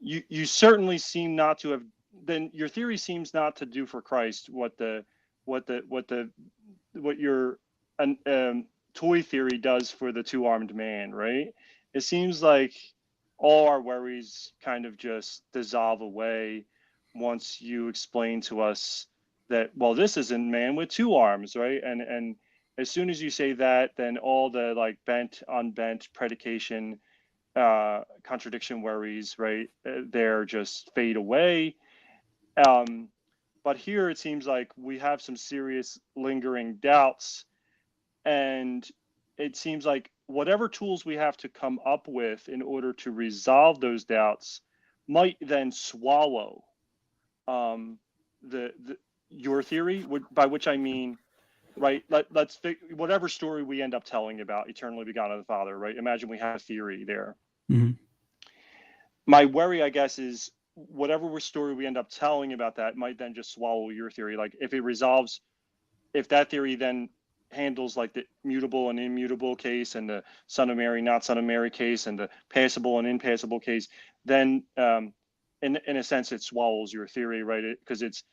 you certainly seem not to have, then your theory seems not to do for Christ what your toy theory does for the two-armed man, right? It seems like all our worries kind of just dissolve away once you explain to us that, well, this isn't man with two arms, right? And as soon as you say that, then all the like bent, unbent predication, contradiction worries, right? They're just fade away. But here it seems like we have some serious lingering doubts, and it seems like whatever tools we have to come up with in order to resolve those doubts might then swallow your theory, by which I mean, right, let's whatever story we end up telling about eternally begotten of the Father, right? Imagine we have a theory there. Mm-hmm. My worry, I guess, is whatever story we end up telling about that might then just swallow your theory. Like if it resolves if that theory then handles like the mutable and immutable case and the Son of Mary, not Son of Mary case and the passible and impassible case, then in a sense it swallows your theory, right? Because it's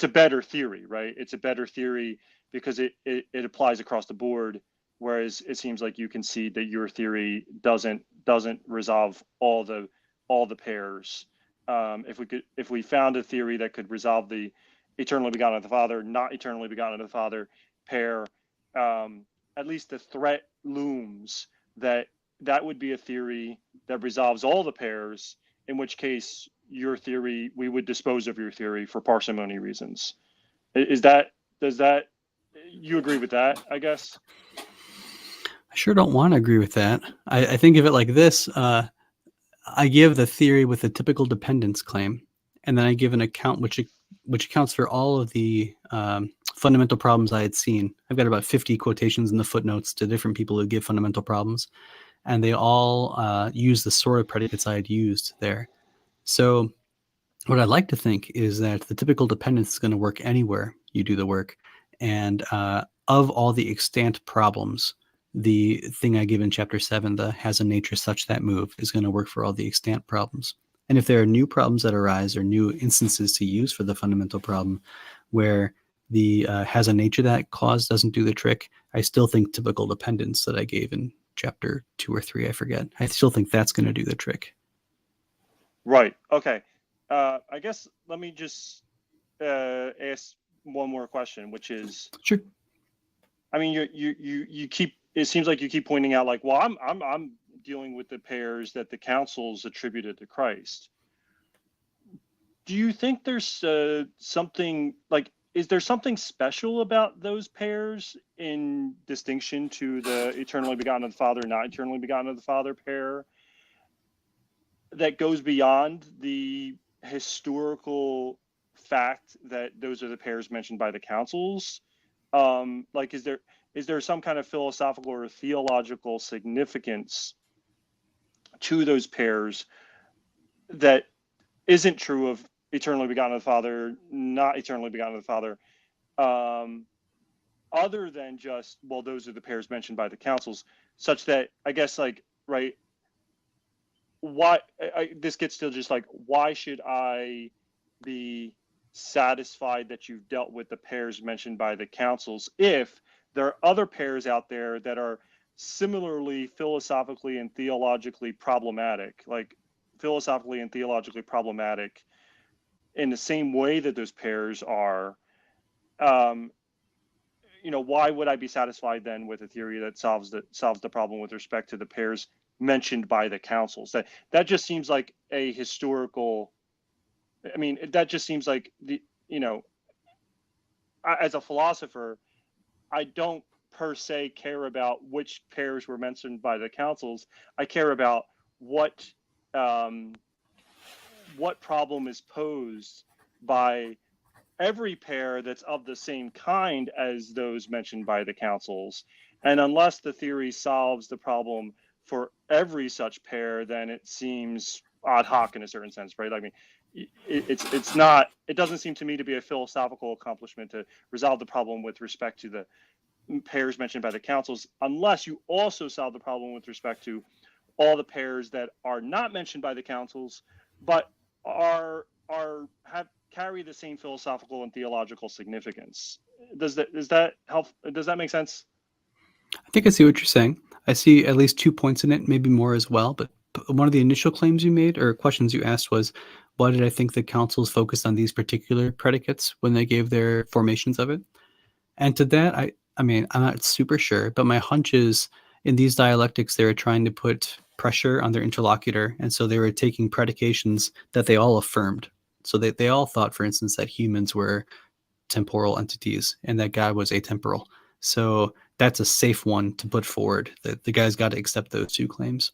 a better theory, right? It's a better theory because it applies across the board, whereas it seems like you concede that your theory doesn't resolve all the pairs. If we found a theory that could resolve the eternally begotten of the Father, not eternally begotten of the Father pair, at least the threat looms that would be a theory that resolves all the pairs, in which case we would dispose of your theory for parsimony reasons. You agree with that, I guess? I sure don't want to agree with that. I think of it like this. I give the theory with a typical dependence claim, and then I give an account which accounts for all of the fundamental problems I had seen. I've got about 50 quotations in the footnotes to different people who give fundamental problems, and they all use the sort of predicates I had used there. So what I'd like to think is that the typical dependence is going to work anywhere you do the work. And of all the extant problems, the thing I give in chapter 7, the has a nature such that move, is going to work for all the extant problems. And if there are new problems that arise or new instances to use for the fundamental problem where the has a nature that clause doesn't do the trick, I still think typical dependence that I gave in chapter 2 or 3, I forget, I still think that's going to do the trick. Right. Okay. I guess let me just ask one more question, which is, sure. I mean, you keep, it seems like you keep pointing out like, well, I'm dealing with the pairs that the councils attributed to Christ. Do you think there's something like, is there something special about those pairs in distinction to the eternally begotten of the Father, not eternally begotten of the Father pair that goes beyond the historical fact that those are the pairs mentioned by the councils? Like, is there some kind of philosophical or theological significance to those pairs that isn't true of eternally begotten of the Father, not eternally begotten of the Father, other than just, well, those are the pairs mentioned by the councils, such that, I guess, like, right, why this gets to just like, why should I be satisfied that you've dealt with the pairs mentioned by the councils if there are other pairs out there that are similarly philosophically and theologically problematic, like philosophically and theologically problematic in the same way that those pairs are? Why would I be satisfied then with a theory that solves the problem with respect to the pairs mentioned by the councils? That just seems like a historical, I mean, that just seems like as a philosopher, I don't per se care about which pairs were mentioned by the councils. I care about what problem is posed by every pair that's of the same kind as those mentioned by the councils. And unless the theory solves the problem for every such pair, then it seems ad hoc in a certain sense, right? I mean, it doesn't seem to me to be a philosophical accomplishment to resolve the problem with respect to the pairs mentioned by the councils, unless you also solve the problem with respect to all the pairs that are not mentioned by the councils, but carry the same philosophical and theological significance. Does that help? Does that make sense? I think I see what you're saying. I see at least 2 points in it, maybe more as well. But one of the initial claims you made or questions you asked was, why did I think the councils focused on these particular predicates when they gave their formations of it? And to that, I mean, I'm not super sure, but my hunch is in these dialectics, they were trying to put pressure on their interlocutor. And so they were taking predications that they all affirmed. So they all thought, for instance, that humans were temporal entities and that God was atemporal. So that's a safe one to put forward, that the guy's got to accept those 2 claims.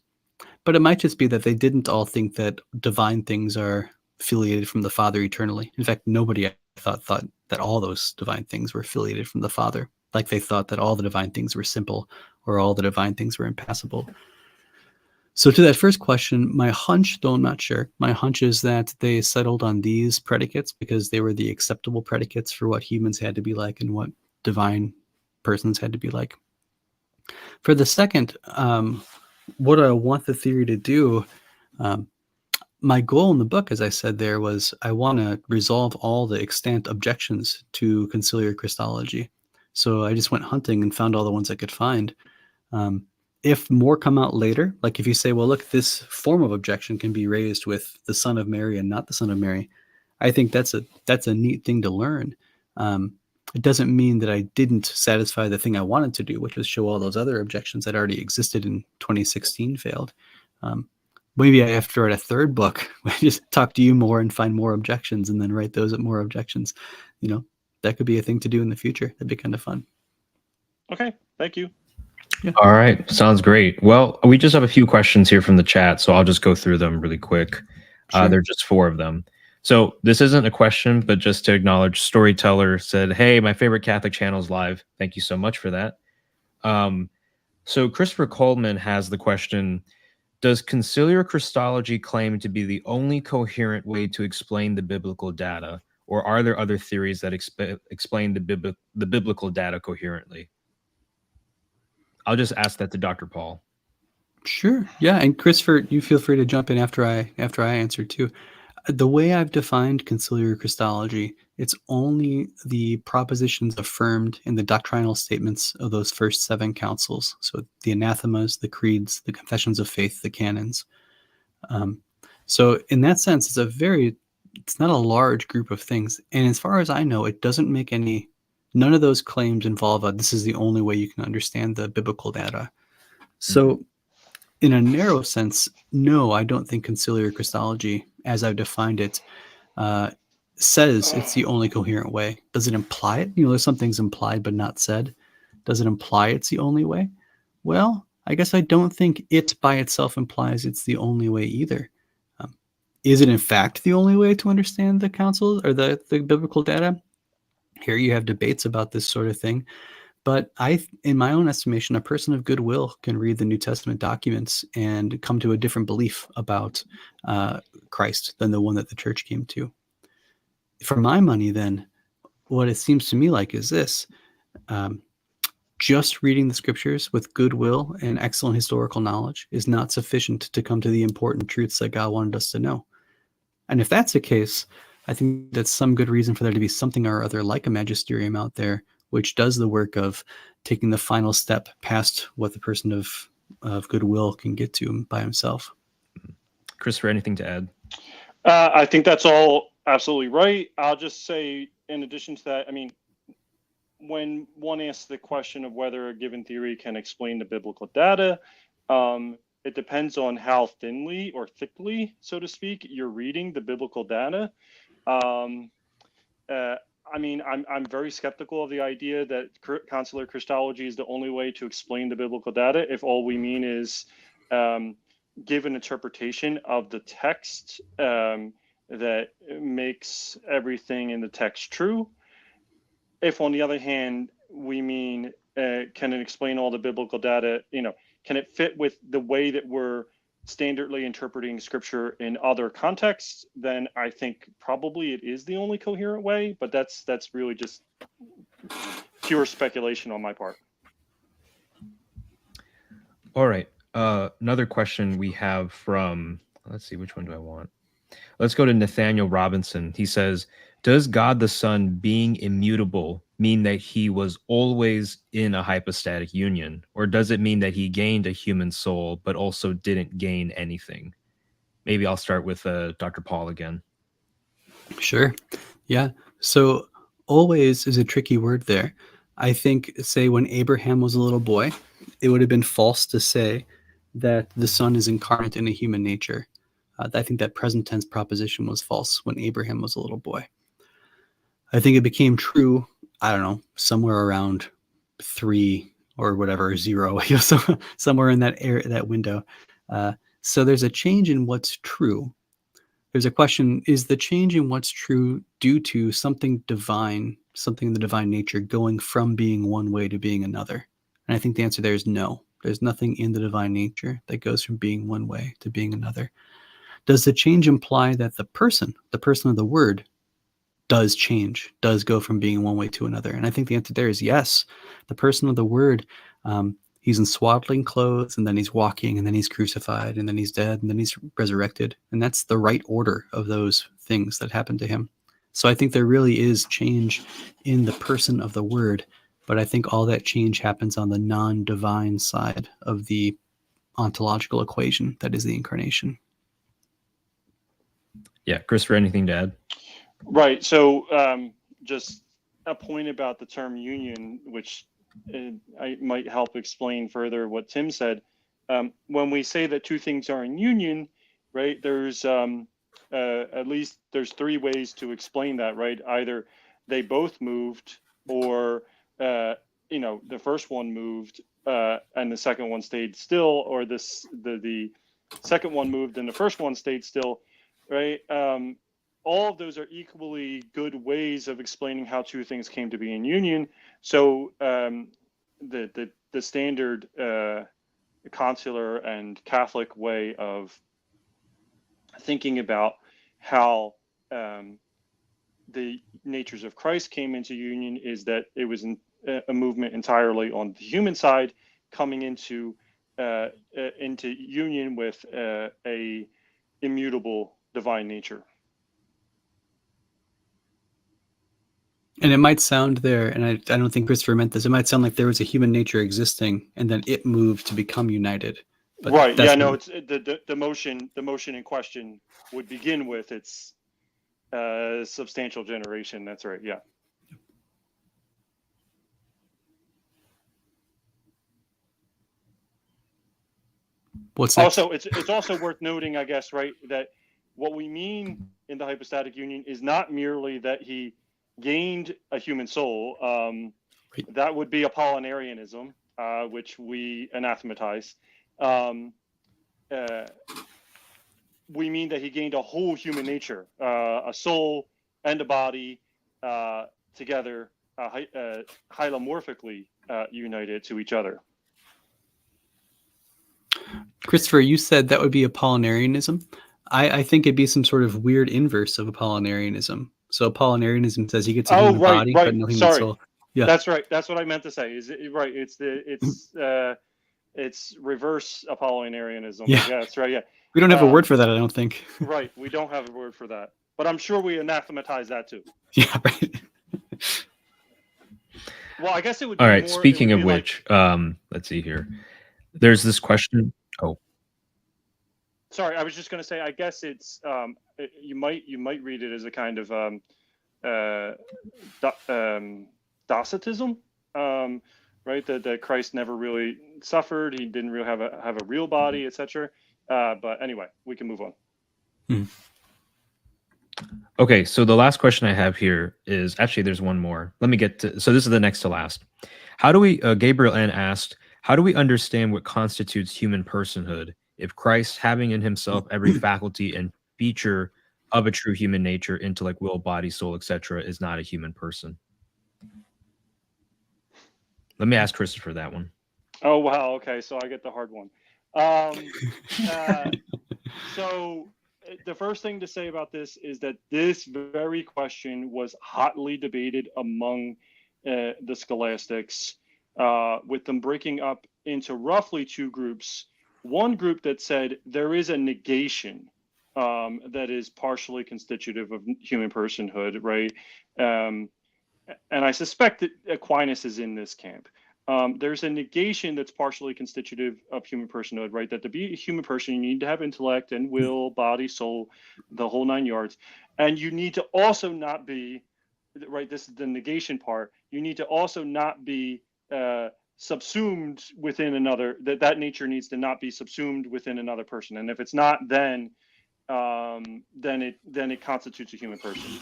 But it might just be that they didn't all think that divine things are affiliated from the Father eternally. In fact, nobody, I thought that all those divine things were affiliated from the Father, like they thought that all the divine things were simple or all the divine things were impassible. So to that first question, my hunch, though I'm not sure, my hunch is that they settled on these predicates because they were the acceptable predicates for what humans had to be like and what divine persons had to be like. For the second, what I want the theory to do, my goal in the book, as I said there, was I want to resolve all the extant objections to conciliar Christology. So I just went hunting and found all the ones I could find. If more come out later, like if you say, well, look, this form of objection can be raised with the Son of Mary and not the Son of Mary, I think that's a neat thing to learn. It doesn't mean that I didn't satisfy the thing I wanted to do, which was show all those other objections that already existed in 2016 failed. Maybe I have to write a third book. I just talk to you more and find more objections and then write those more objections. That could be a thing to do in the future. That'd be kind of fun. Okay, thank you. Yeah. All right, sounds great. Well, we just have a few questions here from the chat, so I'll just go through them really quick. Sure. There are just 4 of them. So this isn't a question, but just to acknowledge, Storyteller said, hey, my favorite Catholic channel is live. Thank you so much for that. So Christopher Coleman has the question, does conciliar Christology claim to be the only coherent way to explain the biblical data, or are there other theories that explain the biblical data coherently? I'll just ask that to Dr. Pawl. Sure. Yeah. And Christopher, you feel free to jump in after I answer too. The way I've defined conciliar Christology, it's only the propositions affirmed in the doctrinal statements of those first 7 councils. So the anathemas, the creeds, the confessions of faith, the canons. So in that sense, it's not a large group of things. And as far as I know, it doesn't make none of those claims involve this is the only way you can understand the biblical data. So in a narrow sense, no, I don't think conciliar Christology, as I've defined it, says it's the only coherent way. Does it imply it? There's some things implied but not said. Does it imply it's the only way? Well, I guess I don't think it by itself implies it's the only way either. Is it in fact the only way to understand the council or the biblical data? Here you have debates about this sort of thing. But in my own estimation, a person of goodwill can read the New Testament documents and come to a different belief about Christ than the one that the church came to. For my money, then, what it seems to me like is this. Just reading the scriptures with goodwill and excellent historical knowledge is not sufficient to come to the important truths that God wanted us to know. And if that's the case, I think that's some good reason for there to be something or other like a magisterium out there which does the work of taking the final step past what the person of goodwill can get to by himself. Christopher, anything to add? I think that's all absolutely right. I'll just say, in addition to that, when one asks the question of whether a given theory can explain the biblical data, it depends on how thinly or thickly, so to speak, you're reading the biblical data. I'm very skeptical of the idea that conciliar Christology is the only way to explain the biblical data if all we mean is give an interpretation of the text that makes everything in the text true. If, on the other hand, we mean can it explain all the biblical data, can it fit with the way that we're standardly interpreting scripture in other contexts, then I think probably it is the only coherent way, but that's really just pure speculation on my part. All right. Another question we have from, let's see, which one do I want? Let's go to Nathaniel Robinson. He says, does God the Son being immutable mean that he was always in a hypostatic union? Or does it mean that he gained a human soul, but also didn't gain anything? Maybe I'll start with Dr. Pawl again. Sure. Yeah. So always is a tricky word there. I think, say, when Abraham was a little boy, it would have been false to say that the Son is incarnate in a human nature. I think that present tense proposition was false when Abraham was a little boy. I think it became true, I don't know, somewhere around 3 or whatever, 0, so somewhere in that window. So there's a change in what's true. There's a question, is the change in what's true due to something divine, something in the divine nature going from being one way to being another? And I think the answer there is no. There's nothing in the divine nature that goes from being one way to being another. Does the change imply that the person of the Word, does change, does go from being one way to another. And I think the answer there is yes. The person of the Word, he's in swaddling clothes, and then he's walking, and then he's crucified, and then he's dead, and then he's resurrected. And that's the right order of those things that happened to him. So I think there really is change in the person of the Word, but I think all that change happens on the non-divine side of the ontological equation that is the incarnation. Yeah, Christopher, anything to add? Right. So just a point about the term union, which I might help explain further what Tim said. When we say that two things are in union, right, there's at least there's three ways to explain that, right? Either they both moved, or the first one moved and the second one stayed still, or the second one moved and the first one stayed still, right? All of those are equally good ways of explaining how two things came to be in union. So the standard Conciliar and Catholic way of thinking about how the natures of Christ came into union is that it was a movement entirely on the human side, coming into union with a immutable divine nature. And it might sound there, and I don't think Christopher meant this, it might sound like there was a human nature existing and then it moved to become united. But right. Yeah, no, it's the motion in question would begin with its substantial generation. That's right. Yeah. What's next? Also, it's also worth noting, I guess, right, that what we mean in the hypostatic union is not merely that he gained a human soul. Right. That would be Apollinarianism, which we anathematize. We mean that he gained a whole human nature, a soul and a body together, hylomorphically united to each other. Christopher, you said that would be Apollinarianism. I think it'd be some sort of weird inverse of Apollinarianism. So Apollinarianism says he gets a human body, but no human soul. Yeah, that's right. That's what I meant to say. Is it right? It's reverse Apollinarianism. Yeah. I guess, right? Yeah. We don't have a word for that, I don't think. Right. We don't have a word for that, but I'm sure we anathematize that too. Yeah, right. Well, I guess it would. All right. Speaking of which, let's see here. There's this question. Oh, sorry. I was just going to say. I guess it's you might read it as a kind of Docetism, right? That Christ never really suffered. He didn't really have a real body, etc. But anyway, we can move on. Okay, so the last question I have here is actually there's one more. Let me get to. So this is the next to last. How do we? Gabriel N asked, how do we understand what constitutes human personhood if Christ, having in himself every faculty and feature of a true human nature, intellect, will, body, soul, etc., is not a human person? Let me ask Christopher that one. Oh, wow. Okay, so I get the hard one. So the first thing to say about this is that this very question was hotly debated among the scholastics, with them breaking up into roughly two groups. One group that said there is a negation that is partially constitutive of human personhood, right? And I suspect that Aquinas is in this camp. There's a negation that's partially constitutive of human personhood, right? That to be a human person, you need to have intellect and will, body, soul, the whole 9 yards. And you need to also not be, right, this is the negation part, you need to also not be subsumed within another, that nature needs to not be subsumed within another person. And if it's not, then it constitutes a human person.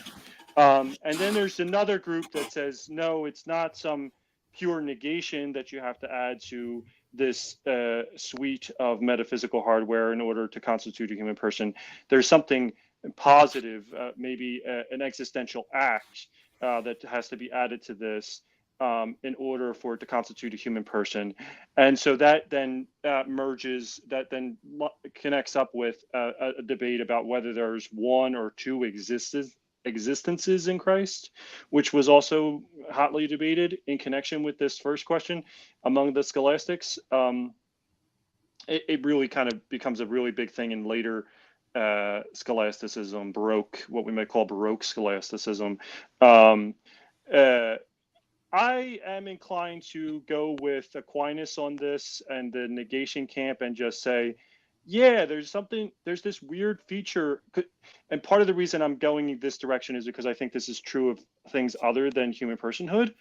And then there's another group that says, no, it's not some pure negation that you have to add to this suite of metaphysical hardware in order to constitute a human person. There's something positive, maybe an existential act that has to be added to this in order for it to constitute a human person. And so that then connects up with a debate about whether there's one or two existences in Christ, which was also hotly debated in connection with this first question among the scholastics. It really kind of becomes a really big thing in later scholasticism, Baroque, what we might call Baroque scholasticism. I am inclined to go with Aquinas on this and the negation camp and just say, yeah, there's this weird feature. And part of the reason I'm going in this direction is because I think this is true of things other than human personhood.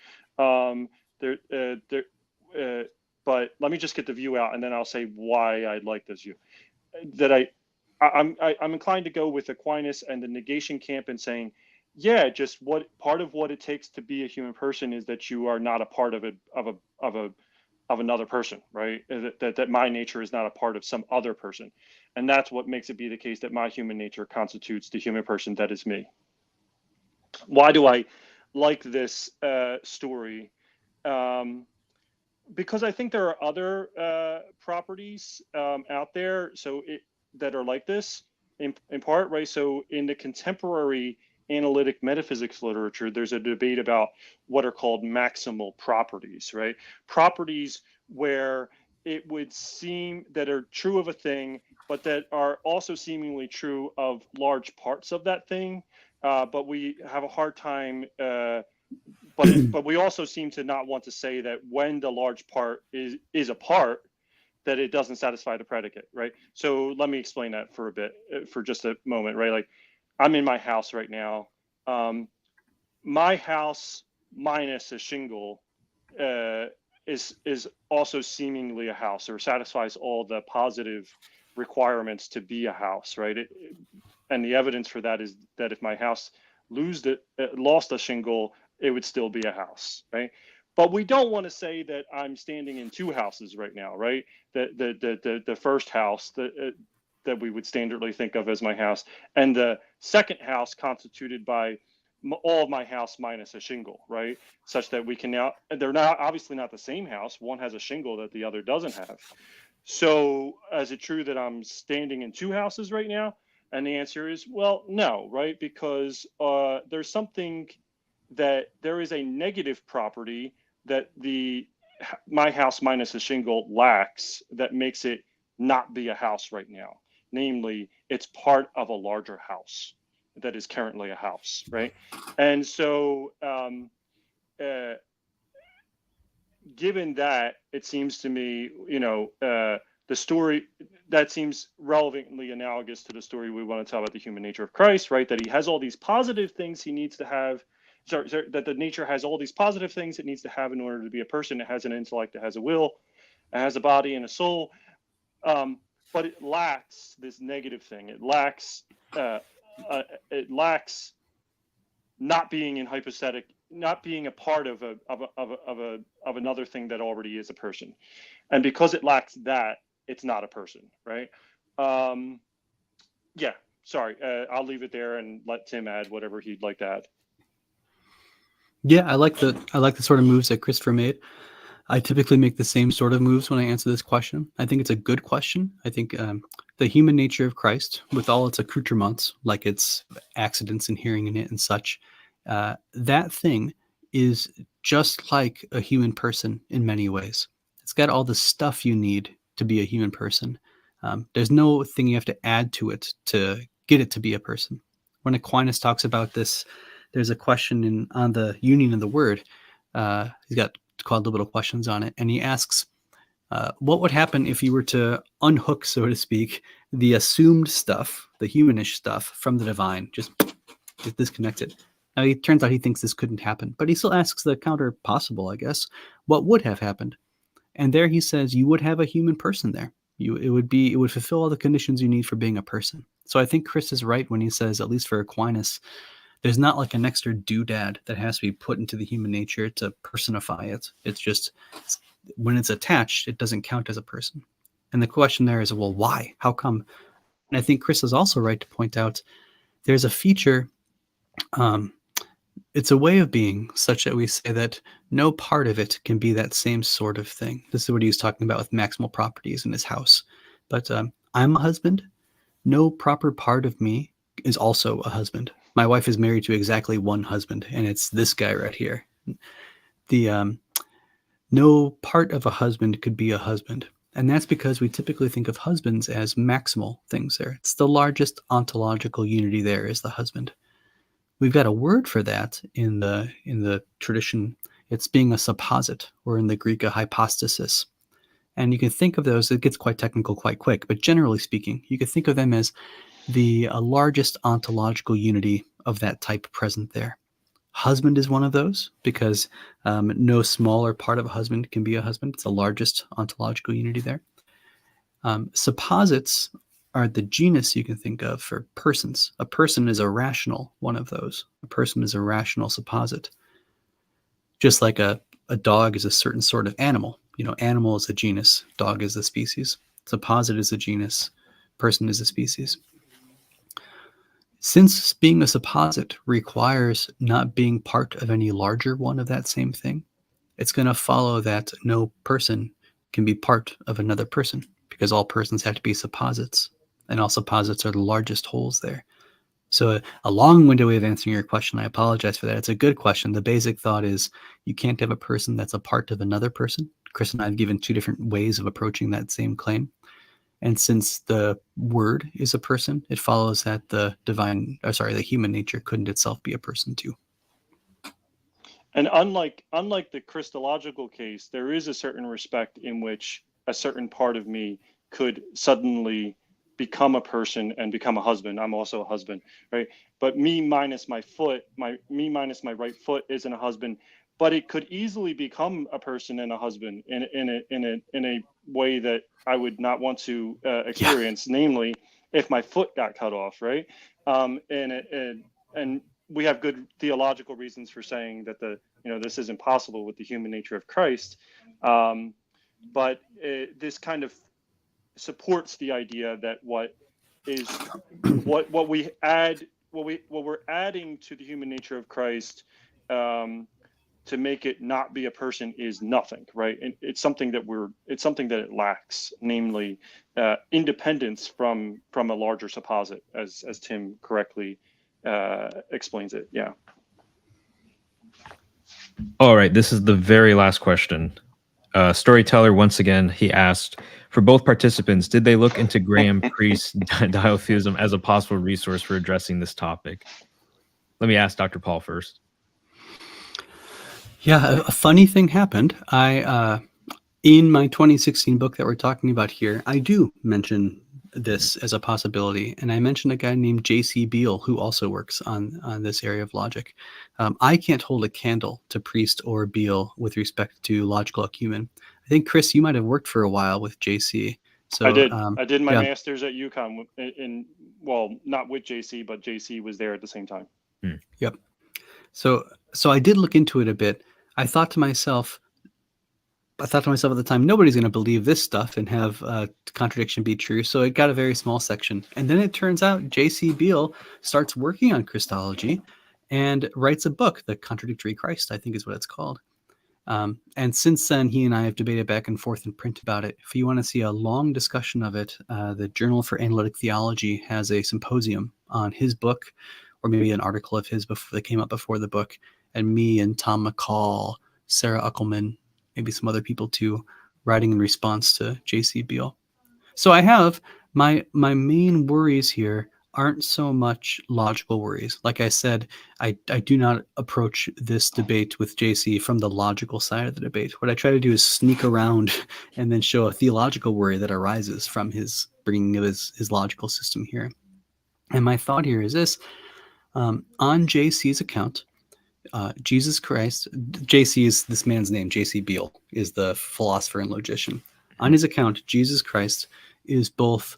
But let me just get the view out and then I'll say why I like this view. That I'm inclined to go with Aquinas and the negation camp and saying, yeah, just what part of what it takes to be a human person is that you are not a part of another person, right? That my nature is not a part of some other person, and that's what makes it be the case that my human nature constitutes the human person that is me. Why do I like this story? Because I think there are other properties out there, that are like this in part, right? So in the contemporary analytic metaphysics literature, there's a debate about what are called maximal properties, right? Properties where it would seem that are true of a thing, but that are also seemingly true of large parts of that thing. But we have a hard time, but we also seem to not want to say that when the large part is a part, that it doesn't satisfy the predicate, right? So let me explain that for a bit, for just a moment, right? Like, I'm in my house right now. My house minus a shingle is also seemingly a house, or satisfies all the positive requirements to be a house, right? And the evidence for that is that if my house lost a shingle, it would still be a house, right? But we don't want to say that I'm standing in two houses right now, right? The first house that we would standardly think of as my house, and the second house constituted by all of my house minus a shingle, right? Such that we can now, they're not obviously not the same house. One has a shingle that the other doesn't have. So is it true that I'm standing in two houses right now? And the answer is, well, no, right? Because there's something that there is a negative property that my house minus a shingle lacks that makes it not be a house right now. Namely, it's part of a larger house that is currently a house, right? And so given that, it seems to me, the story that seems relevantly analogous to the story we want to tell about the human nature of Christ, right? That he has all these positive things he needs to have. That the nature has all these positive things it needs to have in order to be a person. It has an intellect, it has a will, it has a body and a soul, but it lacks this negative thing. It lacks not being in hypostatic, not being a part of another thing that already is a person, and because it lacks that, it's not a person, right? Yeah. Sorry, I'll leave it there and let Tim add whatever he'd like to add. Yeah, I like the sort of moves that Christopher made. I typically make the same sort of moves when I answer this question. I think it's a good question. I think the human nature of Christ, with all its accoutrements, like its accidents inhering in it and such, that thing is just like a human person in many ways. It's got all the stuff you need to be a human person. There's no thing you have to add to it to get it to be a person. When Aquinas talks about this, there's a question on the union of the word. He's got called little questions on it, and he asks, what would happen if you were to unhook, so to speak, the assumed stuff, the humanish stuff, from the divine, just disconnect it? Now, it turns out he thinks this couldn't happen, but he still asks the counter possible, I guess. What would have happened? And there he says you would have a human person there. It would fulfill all the conditions you need for being a person. So I think Chris is right when he says, at least for Aquinas, there's not like an extra doodad that has to be put into the human nature to personify it. It's just, when it's attached, it doesn't count as a person. And the question there is, well, why? How come? And I think Chris is also right to point out there's a feature, it's a way of being such that we say that no part of it can be that same sort of thing. This is what he was talking about with maximal properties in his house. But I'm a husband. No proper part of me is also a husband. My wife is married to exactly one husband, and it's this guy right here. The no part of a husband could be a husband. And that's because we typically think of husbands as maximal things there. It's the largest ontological unity there is the husband. We've got a word for that in the tradition. It's being a supposit, or in the Greek, a hypostasis. And you can think of those, it gets quite technical quite quick, but generally speaking, you can think of them as the largest ontological unity of that type present there. Husband is one of those, because no smaller part of a husband can be a husband. It's the largest ontological unity there. Supposits are the genus you can think of for persons. A person is a rational one of those. A person is a rational supposit. Just like a dog is a certain sort of animal. Animal is a genus, dog is a species. Supposit is a genus, person is a species. Since being a supposit requires not being part of any larger one of that same thing, it's going to follow that no person can be part of another person, because all persons have to be supposits, and all supposits are the largest wholes there. So a long-winded way of answering your question, I apologize for that. It's a good question. The basic thought is you can't have a person that's a part of another person. Chris and I have given two different ways of approaching that same claim. And since the word is a person, it follows that the human nature couldn't itself be a person too. And unlike the Christological case, there is a certain respect in which a certain part of me could suddenly become a person and become a husband. I'm also a husband, right? But me minus my right foot isn't a husband. But it could easily become a person and a husband in a way that I would not want to experience. Yeah. Namely, if my foot got cut off, right? And we have good theological reasons for saying that this is impossible with the human nature of Christ. But this kind of supports the idea that what we're adding to the human nature of Christ. To make it not be a person is nothing, right? And it's something that it lacks, namely independence from a larger supposit, as Tim correctly explains it. Yeah. All right, this is the very last question. Storyteller, once again, he asked, for both participants, did they look into Graham Priest's diotheism as a possible resource for addressing this topic? Let me ask Dr. Pawl first. Yeah, a funny thing happened. In my 2016 book that we're talking about here, I do mention this as a possibility, and I mentioned a guy named J.C. Beale who also works on this area of logic. I can't hold a candle to Priest or Beale with respect to logical acumen. I think, Chris, you might have worked for a while with J.C. So I did. I did my master's at UConn not with J.C., but J.C. was there at the same time. Yep. So I did look into it a bit. I thought to myself at the time, nobody's going to believe this stuff and have contradiction be true. So it got a very small section. And then it turns out J.C. Beale starts working on Christology and writes a book, The Contradictory Christ, I think is what it's called. And since then, he and I have debated back and forth in print about it. If you want to see a long discussion of it, the Journal for Analytic Theology has a symposium on his book, or maybe an article of his that came up before the book. And me and Tom McCall, Sarah Uckelman, maybe some other people too, writing in response to J.C. Beale. So I have my main worries here aren't so much logical worries. Like I said, I do not approach this debate with J.C. from the logical side of the debate. What I try to do is sneak around and then show a theological worry that arises from his bringing of his logical system here. And my thought here is this: on J.C.'s account, Jesus Christ, J.C. is this man's name, J.C. Beale, is the philosopher and logician. On his account, Jesus Christ is both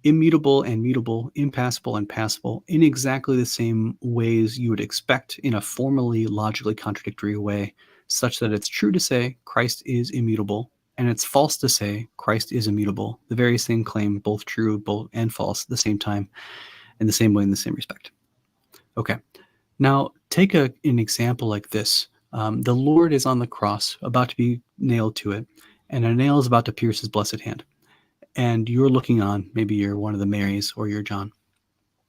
immutable and mutable, impassible and passible, in exactly the same ways you would expect in a formally, logically contradictory way, such that it's true to say Christ is immutable, and it's false to say Christ is immutable. The very same claim, both true and false at the same time, in the same way, in the same respect. Okay. Now, take an example like this. The Lord is on the cross, about to be nailed to it, and a nail is about to pierce his blessed hand. And you're looking on, maybe you're one of the Marys or you're John.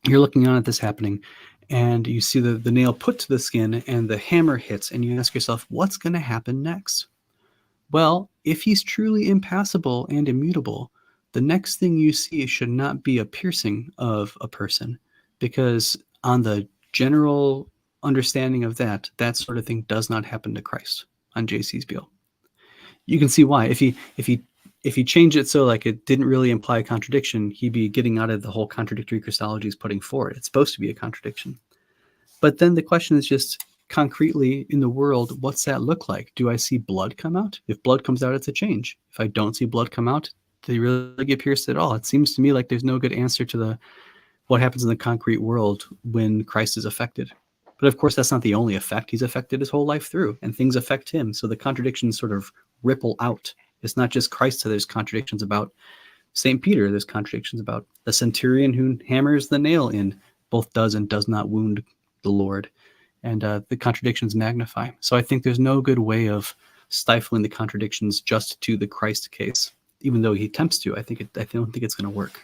You're looking on at this happening, and you see the nail put to the skin and the hammer hits, and you ask yourself, what's going to happen next? Well, if he's truly impassible and immutable, the next thing you see should not be a piercing of a person, because on the general understanding of that sort of thing does not happen to Christ on JC's view. You can see why. If he changed it so like it didn't really imply a contradiction, he'd be getting out of the whole contradictory Christology he's putting forward. It's supposed to be a contradiction. But then the question is just concretely in the world, what's that look like? Do I see blood come out? If blood comes out, it's a change. If I don't see blood come out, do they really get pierced at all? It seems to me like there's no good answer to what happens in the concrete world when Christ is affected. But of course, that's not the only effect. He's affected his whole life through, and things affect him. So the contradictions sort of ripple out. It's not just Christ. So there's contradictions about St. Peter. There's contradictions about the centurion who hammers the nail in, both does and does not wound the Lord. And the contradictions magnify. So I think there's no good way of stifling the contradictions just to the Christ case, even though he attempts to. I don't think it's going to work.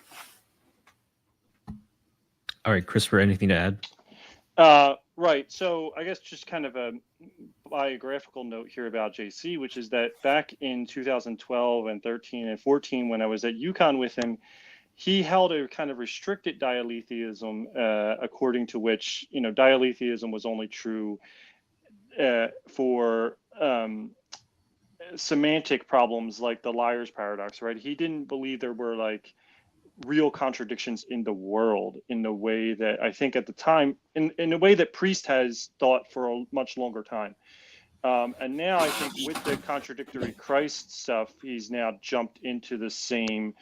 All right, Christopher, anything to add? Right. So I guess just kind of a biographical note here about JC, which is that back in 2012 and 13 and 14, when I was at UConn with him, he held a kind of restricted dialetheism, according to which, dialetheism was only true for semantic problems like the liar's paradox, right? He didn't believe there were like real contradictions in the world in the way that I think at the time, in a way that Priest has thought for a much longer time. And now I think with the contradictory Christ stuff, he's now jumped into the same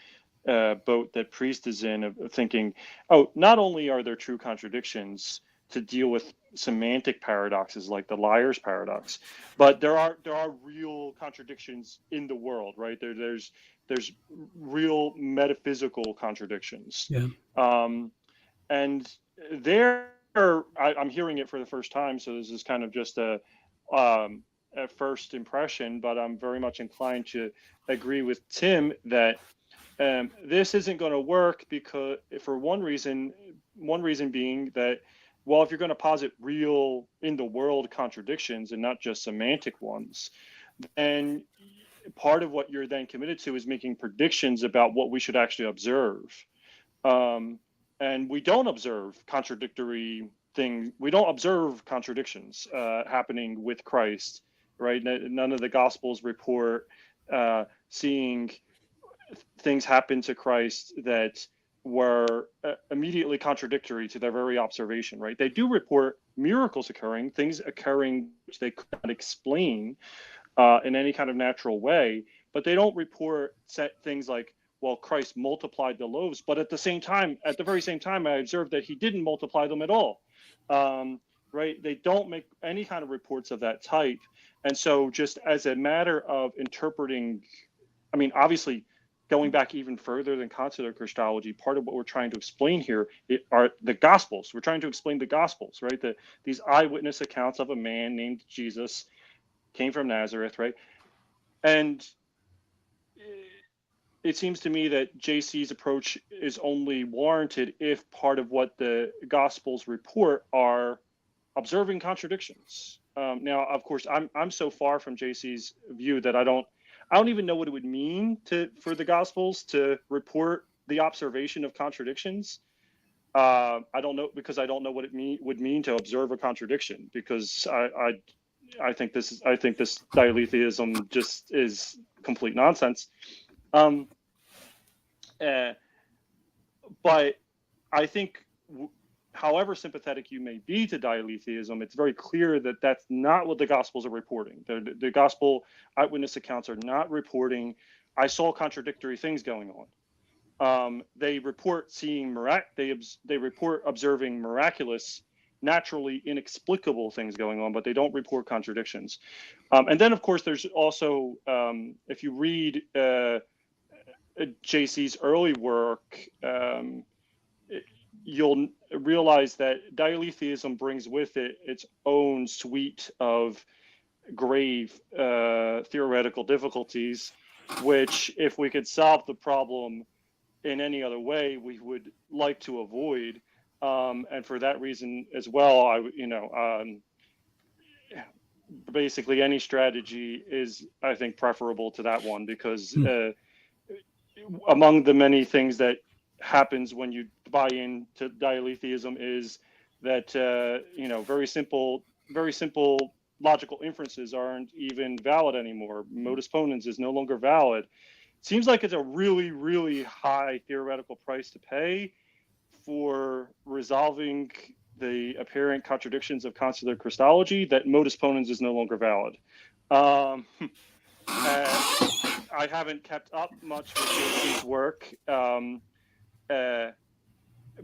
boat that Priest is in, of thinking, oh, not only are there true contradictions to deal with semantic paradoxes like the liar's paradox, but there are real contradictions in the world, right? There's real metaphysical contradictions. Yeah. And I'm hearing it for the first time, so this is kind of just a first impression, but I'm very much inclined to agree with Tim that this isn't going to work, because for one reason being that, well, if you're going to posit real in the world contradictions and not just semantic ones, then part of what you're then committed to is making predictions about what we should actually observe. And we don't observe contradictory things. We don't observe contradictions happening with Christ, right? None of the Gospels report seeing things happen to Christ that were immediately contradictory to their very observation, right? They do report miracles occurring, things occurring which they could not explain in any kind of natural way, but they don't report things like, well, Christ multiplied the loaves, but at the very same time, I observed that he didn't multiply them at all, right? They don't make any kind of reports of that type. And so just as a matter of interpreting, I mean, obviously, going back even further than conciliar Christology, part of what we're trying to explain here are the Gospels. We're trying to explain the Gospels, right? These eyewitness accounts of a man named Jesus, came from Nazareth, right? And it seems to me that JC's approach is only warranted if part of what the Gospels report are observing contradictions. Now, of course, I'm so far from JC's view that I don't even know what it would mean for the Gospels to report the observation of contradictions. I don't know, because I don't know what it would mean to observe a contradiction, because I think this dialetheism just is complete nonsense. But I think, however sympathetic you may be to dialetheism, it's very clear that that's not what the Gospels are reporting. The Gospel eyewitness accounts are not reporting, I saw contradictory things going on. They report seeing they report observing miraculous, naturally inexplicable things going on, but they don't report contradictions. And then, of course, there's also, if you read JC's early work, you'll realize that dialetheism brings with it its own suite of grave theoretical difficulties, which, if we could solve the problem in any other way, we would like to avoid. And for that reason as well, basically any strategy is, I think, preferable to that one, because among the many things that happens when you buy into dialetheism is that very simple logical inferences aren't even valid anymore. Modus ponens is no longer valid. Seems like it's a really, really high theoretical price to pay for resolving the apparent contradictions of conciliar Christology, that modus ponens is no longer valid. I haven't kept up much with JC's work,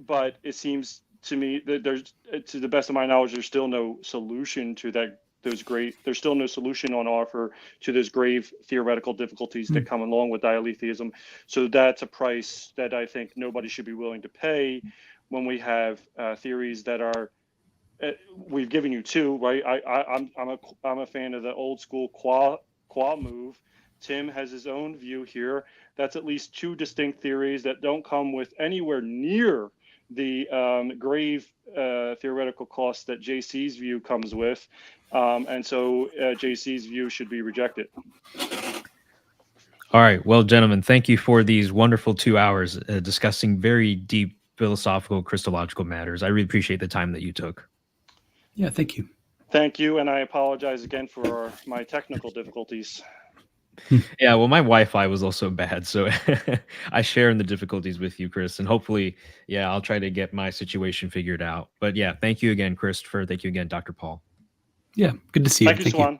but it seems to me that to the best of my knowledge, there's still no solution to that. There's still no solution on offer to those grave theoretical difficulties that come along with dialetheism. So that's a price that I think nobody should be willing to pay when we have theories that are. We've given you two, right? I'm a fan of the old school qua move. Tim has his own view here. That's at least two distinct theories that don't come with anywhere near the grave theoretical costs that JC's view comes with. And so JC's view should be rejected. All right. Well, gentlemen, thank you for these wonderful 2 hours discussing very deep philosophical, Christological matters. I really appreciate the time that you took. Yeah, thank you. Thank you. And I apologize again for my technical difficulties. Yeah, well, my Wi-Fi was also bad, so I share in the difficulties with you, Chris, and hopefully, yeah, I'll try to get my situation figured out. But yeah, thank you again, Christopher. Thank you again, Dr. Pawl. Yeah, good to see you. Thank you, Suan.